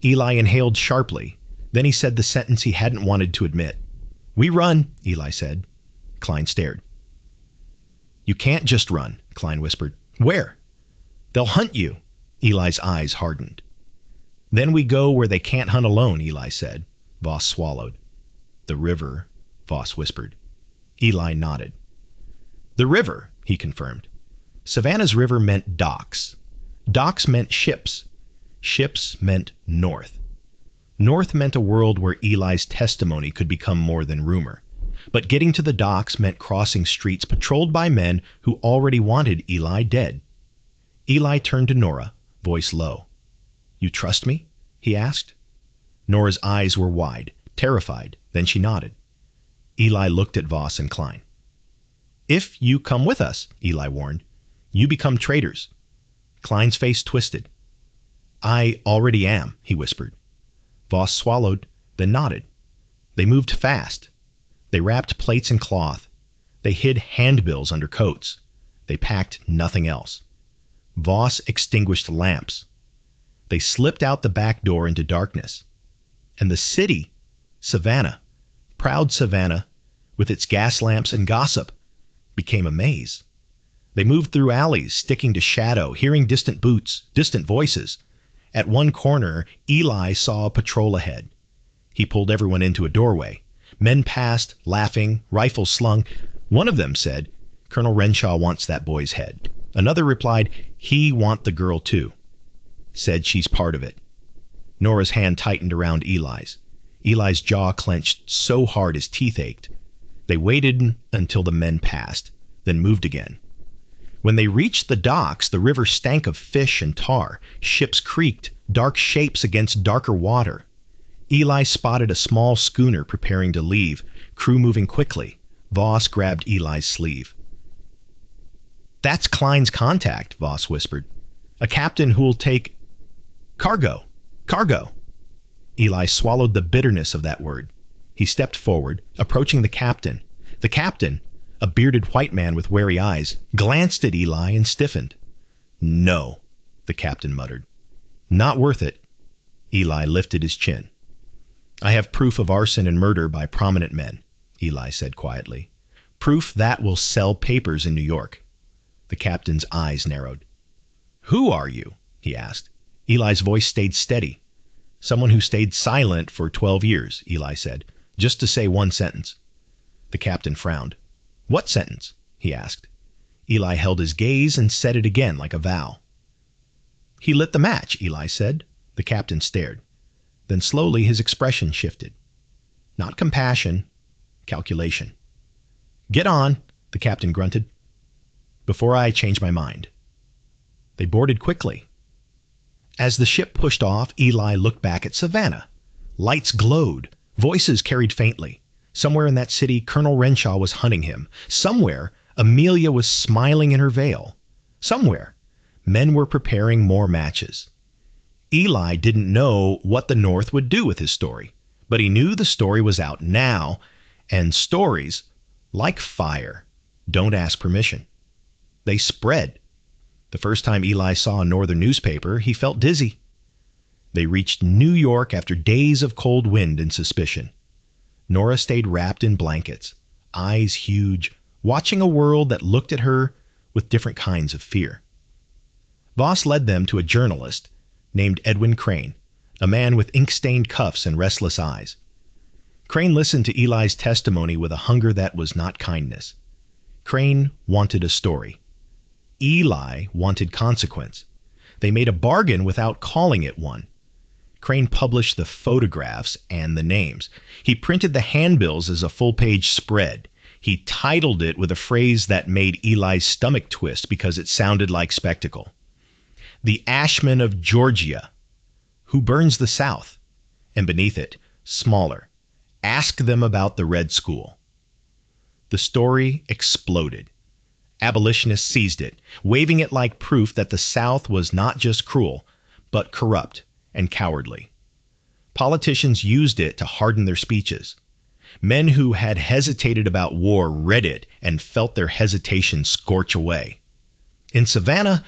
Eli inhaled sharply. Then he said the sentence he hadn't wanted to admit. "We run," Eli said. Klein stared. "You can't just run," Klein whispered. "Where?" "They'll hunt you." Eli's eyes hardened. "Then we go where they can't hunt alone," Eli said. Voss swallowed. "The river," Voss whispered. Eli nodded. "The river," he confirmed. Savannah's river meant docks. Docks meant ships. Ships meant north. North meant a world where Eli's testimony could become more than rumor. But getting to the docks meant crossing streets patrolled by men who already wanted Eli dead. Eli turned to Nora, voice low. "You trust me?" he asked. Nora's eyes were wide, terrified. Then she nodded. Eli looked at Voss and Klein. If you come with us, Eli warned, you become traitors. Klein's face twisted. I already am, he whispered. Voss swallowed, then nodded. They moved fast. They wrapped plates in cloth. They hid handbills under coats. They packed nothing else. Voss extinguished lamps. They slipped out the back door into darkness. And the city, Savannah, proud Savannah, with its gas lamps and gossip, became a maze. They moved through alleys, sticking to shadow, hearing distant boots, distant voices. At one corner, Eli saw a patrol ahead. He pulled everyone into a doorway. Men passed, laughing, rifles slung. One of them said, Colonel Renshaw wants that boy's head. Another replied, he want the girl too. Said she's part of it. Nora's hand tightened around Eli's. Eli's jaw clenched so hard his teeth ached. They waited until the men passed, then moved again. When they reached the docks, the river stank of fish and tar. Ships creaked, dark shapes against darker water. Eli spotted a small schooner preparing to leave, crew moving quickly. Voss grabbed Eli's sleeve. That's Klein's contact, Voss whispered. A captain who'll take cargo. Cargo. Eli swallowed the bitterness of that word. He stepped forward, approaching the captain. The captain, a bearded white man with wary eyes, glanced at Eli and stiffened. No, the captain muttered. Not worth it. Eli lifted his chin. I have proof of arson and murder by prominent men, Eli said quietly. Proof that will sell papers in New York. The captain's eyes narrowed. Who are you? He asked. Eli's voice stayed steady. Someone who stayed silent for 12 years, Eli said, just to say one sentence. The captain frowned. What sentence? He asked. Eli held his gaze and said it again like a vow. He lit the match, Eli said. The captain stared. Then slowly his expression shifted. Not compassion, calculation. Get on, the captain grunted. Before I change my mind. They boarded quickly. As the ship pushed off, Eli looked back at Savannah. Lights glowed. Voices carried faintly. Somewhere in that city, Colonel Renshaw was hunting him. Somewhere, Amelia was smiling in her veil. Somewhere, men were preparing more matches. Eli didn't know what the North would do with his story, but he knew the story was out now, and stories, like fire, don't ask permission. They spread. The first time Eli saw a northern newspaper, he felt dizzy. They reached New York after days of cold wind and suspicion. Nora stayed wrapped in blankets, eyes huge, watching a world that looked at her with different kinds of fear. Voss led them to a journalist named Edwin Crane, a man with ink-stained cuffs and restless eyes. Crane listened to Eli's testimony with a hunger that was not kindness. Crane wanted a story. Eli wanted consequence. They made a bargain without calling it one. Crane published the photographs and the names. He printed the handbills as a full-page spread. He titled it with a phrase that made Eli's stomach twist because it sounded like spectacle. The Ashman of Georgia, who burns the South, and beneath it, smaller, ask them about the Red School. The story exploded. Abolitionists seized it, waving it like proof that the South was not just cruel, but corrupt and cowardly. Politicians used it to harden their speeches. Men who had hesitated about war read it and felt their hesitation scorch away. In Savannah,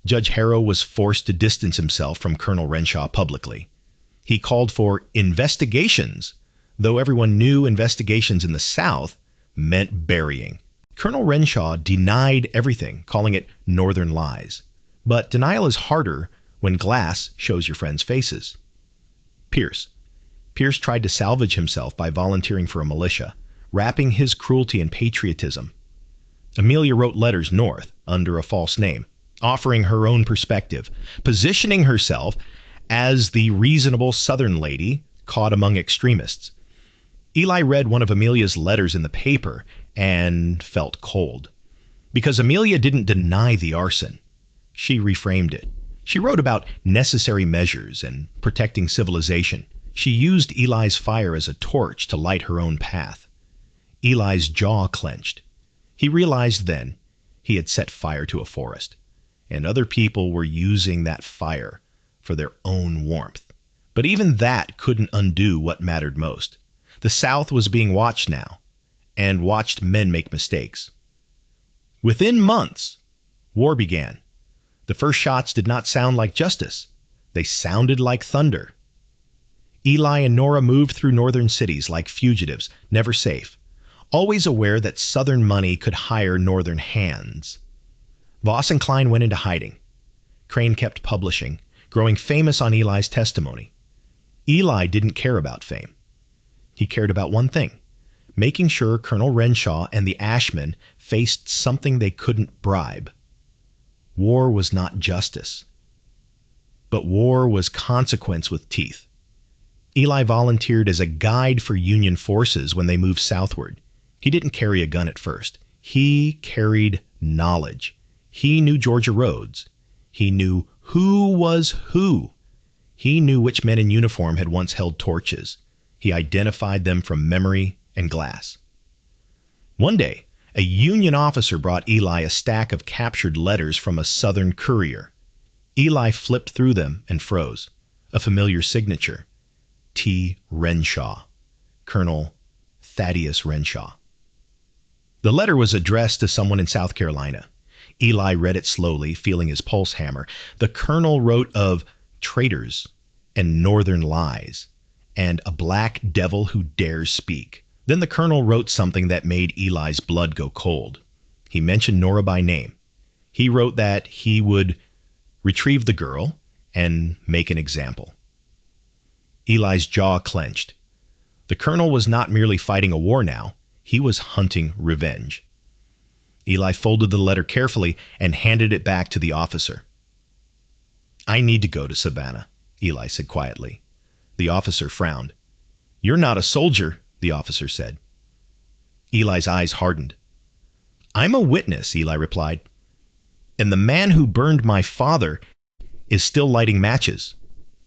Judge Harrow was forced to distance himself from Colonel Renshaw publicly. He called for investigations, though everyone knew investigations in the South meant burying. Colonel Renshaw denied everything, calling it northern lies. But denial is harder when glass shows your friends' faces. Pierce tried to salvage himself by volunteering for a militia, wrapping his cruelty in patriotism. Amelia wrote letters north under a false name, offering her own perspective, positioning herself as the reasonable Southern lady caught among extremists. Eli read one of Amelia's letters in the paper and felt cold. Because Amelia didn't deny the arson. She reframed it. She wrote about necessary measures and protecting civilization. She used Eli's fire as a torch to light her own path. Eli's jaw clenched. He realized then he had set fire to a forest, and other people were using that fire for their own warmth. But even that couldn't undo what mattered most. The South was being watched now, and watched men make mistakes. Within months, war began. The first shots did not sound like justice. They sounded like thunder. Eli and Nora moved through northern cities like fugitives, never safe, always aware that southern money could hire northern hands. Voss and Klein went into hiding. Crane kept publishing, growing famous on Eli's testimony. Eli didn't care about fame. He cared about one thing: making sure Colonel Renshaw and the Ashmen faced something they couldn't bribe. War was not justice, but war was consequence with teeth. Eli volunteered as a guide for Union forces when they moved southward. He didn't carry a gun at first. He carried knowledge. He knew Georgia roads. He knew who was who. He knew which men in uniform had once held torches. He identified them from memory and glass. One day, a Union officer brought Eli a stack of captured letters from a Southern courier. Eli flipped through them and froze. A familiar signature: T. Renshaw, Colonel Thaddeus Renshaw. The letter was addressed to someone in South Carolina. Eli read it slowly, feeling his pulse hammer. The colonel wrote of traitors and northern lies, and a black devil who dares speak. Then the colonel wrote something that made Eli's blood go cold. He mentioned Nora by name. He wrote that he would retrieve the girl and make an example. Eli's jaw clenched. The colonel was not merely fighting a war now. He was hunting revenge. Eli folded the letter carefully and handed it back to the officer. "I need to go to Savannah," Eli said quietly. The officer frowned. "You're not a soldier," the officer said. Eli's eyes hardened. "I'm a witness," Eli replied. "And the man who burned my father is still lighting matches."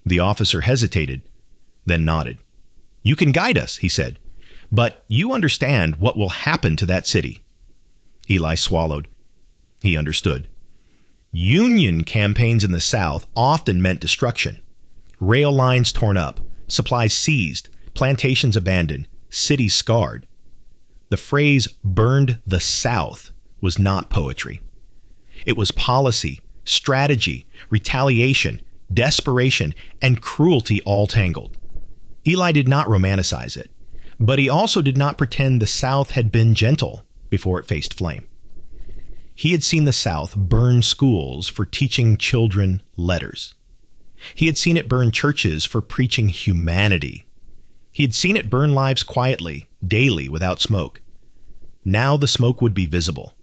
The officer hesitated, then nodded. "You can guide us," he said. "But you understand what will happen to that city." Eli swallowed. He understood. Union campaigns in the South often meant destruction. Rail lines torn up, supplies seized, plantations abandoned, cities scarred. The phrase "burned the South" was not poetry. It was policy, strategy, retaliation, desperation, and cruelty all tangled. Eli did not romanticize it, but he also did not pretend the South had been gentle before it faced flame. He had seen the South burn schools for teaching children letters. He had seen it burn churches for preaching humanity. He had seen it burn lives quietly, daily, without smoke. Now the smoke would be visible,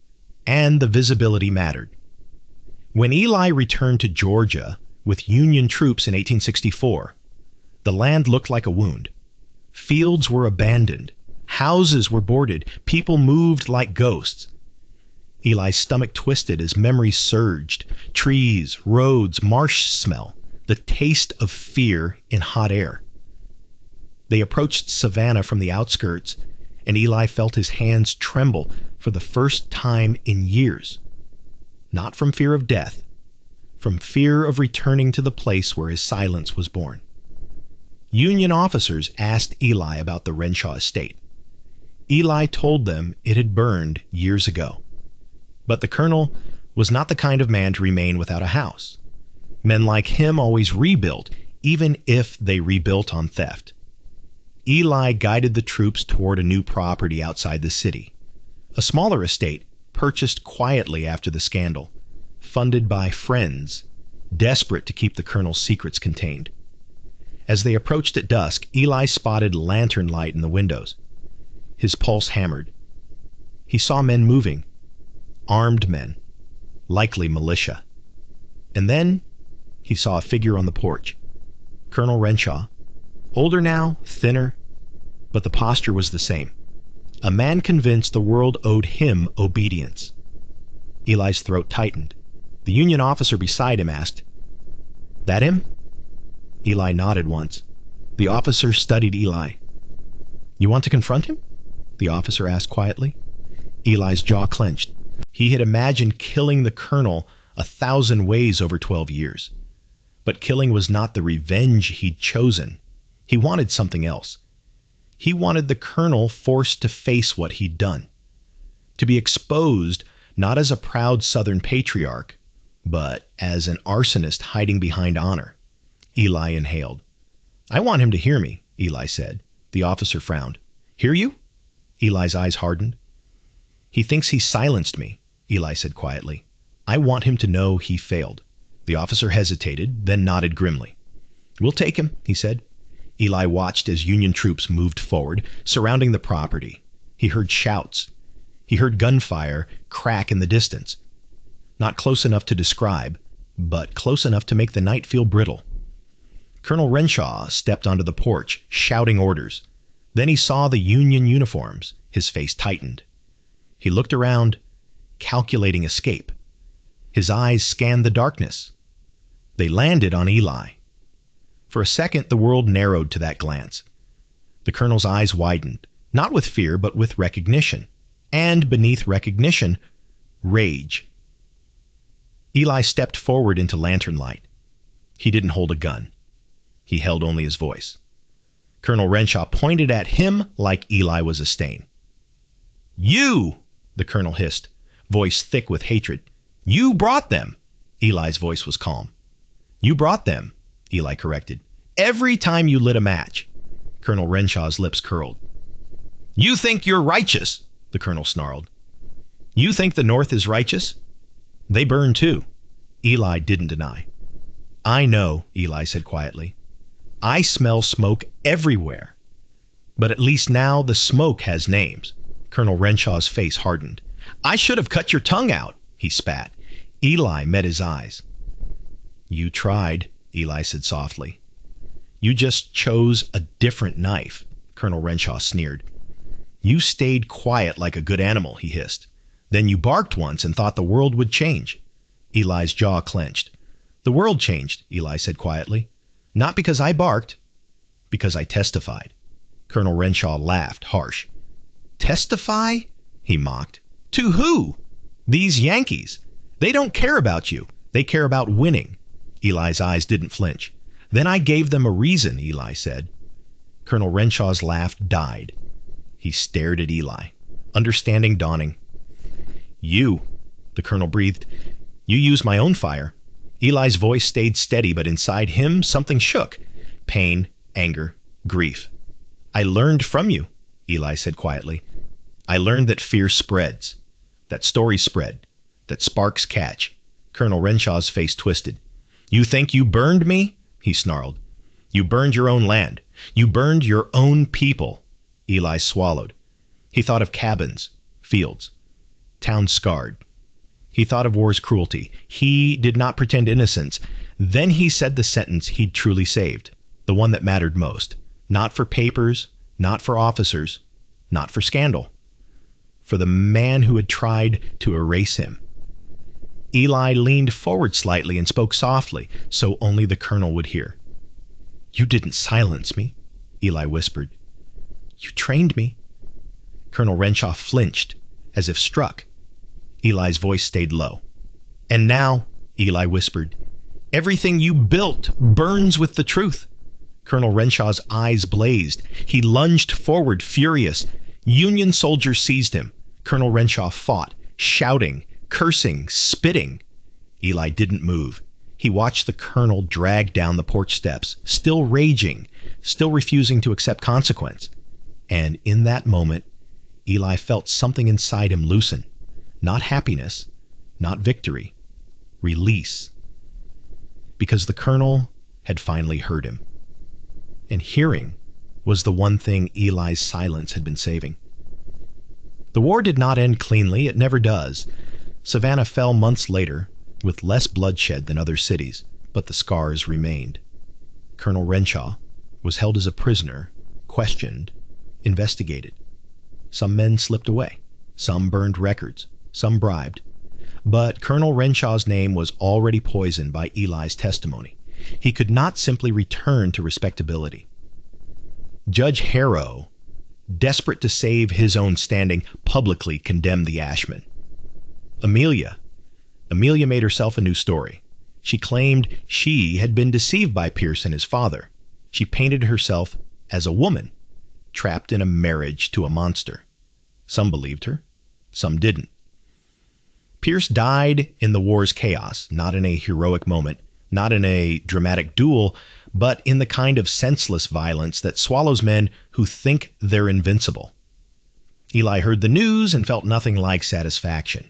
and the visibility mattered. When Eli returned to Georgia with Union troops in 1864, the land looked like a wound. Fields were abandoned. Houses were boarded. People moved like ghosts. Eli's stomach twisted as memories surged. Trees, roads, marsh smell, the taste of fear in hot air. They approached Savannah from the outskirts, and Eli felt his hands tremble for the first time in years. Not from fear of death, from fear of returning to the place where his silence was born. Union officers asked Eli about the Renshaw estate. Eli told them it had burned years ago. But the colonel was not the kind of man to remain without a house. Men like him always rebuilt, even if they rebuilt on theft. Eli guided the troops toward a new property outside the city, a smaller estate purchased quietly after the scandal, funded by friends, desperate to keep the colonel's secrets contained. As they approached at dusk, Eli spotted lantern light in the windows. His pulse hammered. He saw men moving, armed men, likely militia. And then he saw a figure on the porch. Colonel Renshaw, older now, thinner, but the posture was the same. A man convinced the world owed him obedience. Eli's throat tightened. The Union officer beside him asked, "That him?" Eli nodded once. The officer studied Eli. "You want to confront him?" the officer asked quietly. Eli's jaw clenched. He had imagined killing the colonel 1,000 ways over 12 years. But killing was not the revenge he'd chosen. He wanted something else. He wanted the colonel forced to face what he'd done. To be exposed not as a proud Southern patriarch, but as an arsonist hiding behind honor. Eli inhaled. "I want him to hear me," Eli said. The officer frowned. "Hear you?" Eli's eyes hardened. "He thinks he silenced me," Eli said quietly. "I want him to know he failed." The officer hesitated, then nodded grimly. "We'll take him," he said. Eli watched as Union troops moved forward, surrounding the property. He heard shouts. He heard gunfire crack in the distance. Not close enough to describe, but close enough to make the night feel brittle. Colonel Renshaw stepped onto the porch, shouting orders. Then he saw the Union uniforms. His face tightened. He looked around, calculating escape. His eyes scanned the darkness. They landed on Eli. For a second, the world narrowed to that glance. The colonel's eyes widened, not with fear, but with recognition. And beneath recognition, rage. Eli stepped forward into lantern light. He didn't hold a gun. He held only his voice. Colonel Renshaw pointed at him like Eli was a stain. "You!" the colonel hissed, voice thick with hatred. "You brought them!" Eli's voice was calm. "You brought them," Eli corrected. "Every time you lit a match." Colonel Renshaw's lips curled. "You think you're righteous," the colonel snarled. "You think the North is righteous? They burn too." Eli didn't deny. "I know," Eli said quietly. "I smell smoke everywhere. But at least now the smoke has names." Colonel Renshaw's face hardened. "I should have cut your tongue out," he spat. Eli met his eyes. "You tried," Eli said softly. "You just chose a different knife," Colonel Renshaw sneered. "You stayed quiet like a good animal," he hissed. "Then you barked once and thought the world would change." Eli's jaw clenched. "The world changed," Eli said quietly. "Not because I barked, because I testified." Colonel Renshaw laughed, harsh. "Testify?" he mocked. "To who?" "These Yankees. They don't care about you. They care about winning." Eli's eyes didn't flinch. "Then I gave them a reason," Eli said. Colonel Renshaw's laugh died. He stared at Eli, understanding dawning. "You," the colonel breathed, "you used my own fire." Eli's voice stayed steady, but inside him something shook. Pain, anger, grief. "I learned from you," Eli said quietly. "I learned that fear spreads, that stories spread, that sparks catch." Colonel Renshaw's face twisted. "You think you burned me?" he snarled. "You burned your own land. You burned your own people." Eli swallowed. He thought of cabins, fields, towns scarred. He thought of war's cruelty. He did not pretend innocence. Then he said the sentence he'd truly saved, the one that mattered most. Not for papers, not for officers, not for scandal. For the man who had tried to erase him. Eli leaned forward slightly and spoke softly, so only the colonel would hear. "You didn't silence me," Eli whispered. "You trained me." Colonel Renshaw flinched, as if struck. Eli's voice stayed low. "And now," Eli whispered, "everything you built burns with the truth." Colonel Renshaw's eyes blazed. He lunged forward, furious. Union soldiers seized him. Colonel Renshaw fought, shouting, cursing, spitting. Eli didn't move. He watched the colonel drag down the porch steps, still raging, still refusing to accept consequence. And in that moment, Eli felt something inside him loosen. Not happiness, not victory, release. Because the colonel had finally heard him. And hearing was the one thing Eli's silence had been saving. The war did not end cleanly. It never does. Savannah fell months later, with less bloodshed than other cities, but the scars remained. Colonel Renshaw was held as a prisoner, questioned, investigated. Some men slipped away. Some burned records. Some bribed. But Colonel Renshaw's name was already poisoned by Eli's testimony. He could not simply return to respectability. Judge Harrow desperate to save his own standing, publicly condemned the Ashman. Amelia. Amelia made herself a new story. She claimed she had been deceived by Pierce and his father. She painted herself as a woman, trapped in a marriage to a monster. Some believed her, some didn't. Pierce died in the war's chaos, not in a heroic moment, not in a dramatic duel, but in the kind of senseless violence that swallows men who think they're invincible. Eli heard the news and felt nothing like satisfaction.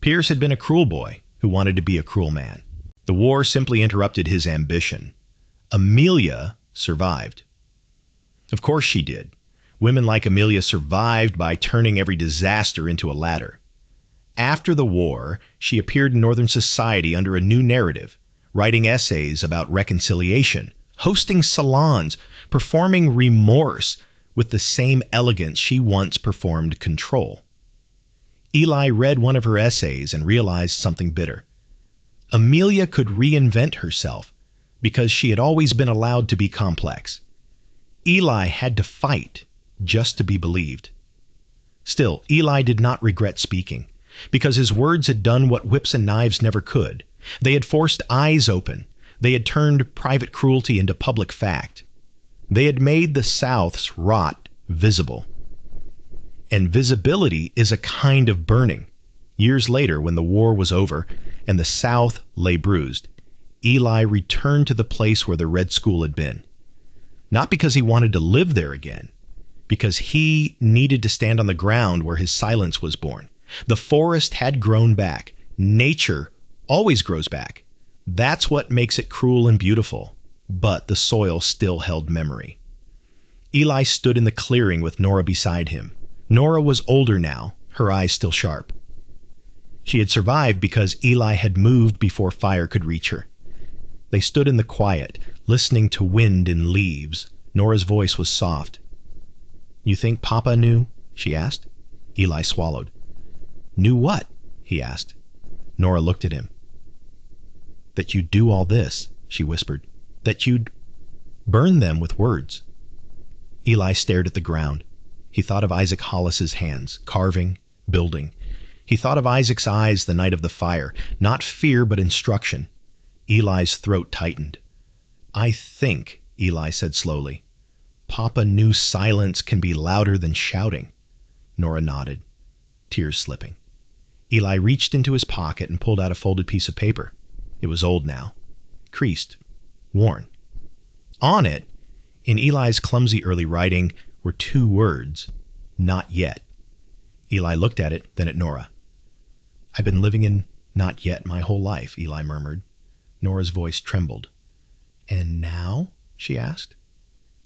Pierce had been a cruel boy who wanted to be a cruel man. The war simply interrupted his ambition. Amelia survived. Of course she did. Women like Amelia survived by turning every disaster into a ladder. After the war, she appeared in Northern society under a new narrative, writing essays about reconciliation, hosting salons, performing remorse with the same elegance she once performed control. Eli read one of her essays and realized something bitter. Amelia could reinvent herself because she had always been allowed to be complex. Eli had to fight just to be believed. Still, Eli did not regret speaking, because his words had done what whips and knives never could. They had forced eyes open. They had turned private cruelty into public fact. They had made the South's rot visible. And visibility is a kind of burning. Years later, when the war was over and the South lay bruised, Eli returned to the place where the Red School had been. Not because he wanted to live there again, because he needed to stand on the ground where his silence was born. The forest had grown back. Nature always grows back. That's what makes it cruel and beautiful. But the soil still held memory. Eli stood in the clearing with Nora beside him. Nora was older now, her eyes still sharp. She had survived because Eli had moved before fire could reach her. They stood in the quiet, listening to wind in leaves. Nora's voice was soft. "You think Papa knew?" she asked. Eli swallowed. "Knew what?" he asked. Nora looked at him. "That you'd do all this," she whispered. "That you'd burn them with words." Eli stared at the ground. He thought of Isaac Hollis's hands, carving, building. He thought of Isaac's eyes the night of the fire, not fear but instruction. Eli's throat tightened. "I think," Eli said slowly, "Papa knew silence can be louder than shouting." Nora nodded, tears slipping. Eli reached into his pocket and pulled out a folded piece of paper. It was old now, creased, worn. On it, in Eli's clumsy early writing, were two words, "Not yet." Eli looked at it, then at Nora. "I've been living in not yet my whole life," Eli murmured. Nora's voice trembled. "And now?" she asked.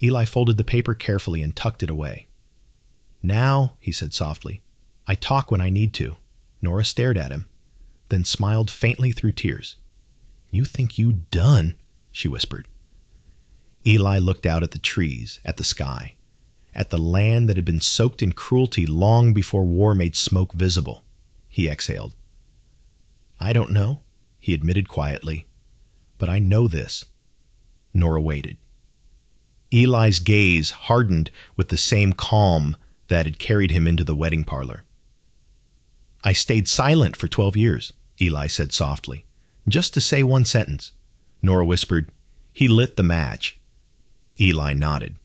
Eli folded the paper carefully and tucked it away. "Now," he said softly, "I talk when I need to." Nora stared at him, then smiled faintly through tears. "You think you done," she whispered. Eli looked out at the trees, at the sky, at the land that had been soaked in cruelty long before war made smoke visible. He exhaled. "I don't know," he admitted quietly, "but I know this." Nora waited. Eli's gaze hardened with the same calm that had carried him into the wedding parlor. "I stayed silent for 12 years, Eli said softly, "just to say one sentence." Nora whispered, "He lit the match." Eli nodded.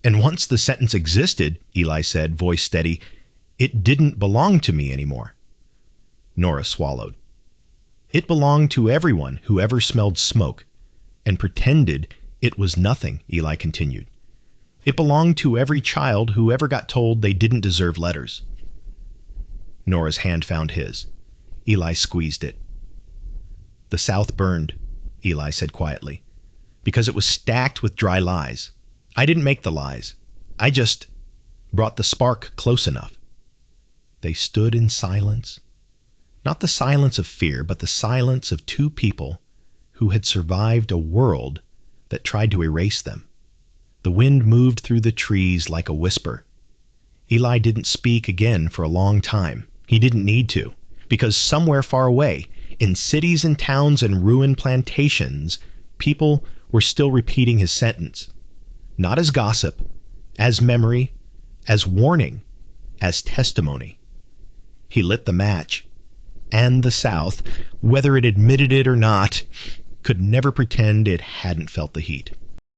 "And once the sentence existed," Eli said, voice steady, "it didn't belong to me anymore." Nora swallowed. "It belonged to everyone who ever smelled smoke and pretended it was nothing," Eli continued. "It belonged to every child who ever got told they didn't deserve letters." Nora's hand found his. Eli squeezed it. "The South burned," Eli said quietly, "because it was stacked with dry lies. I didn't make the lies. I just brought the spark close enough." They stood in silence. Not the silence of fear, but the silence of two people who had survived a world that tried to erase them. The wind moved through the trees like a whisper. Eli didn't speak again for a long time. He didn't need to, because somewhere far away, in cities and towns and ruined plantations, people were still repeating his sentence. Not as gossip, as memory, as warning, as testimony. He lit the match, and the South, whether it admitted it or not, could never pretend it hadn't felt the heat.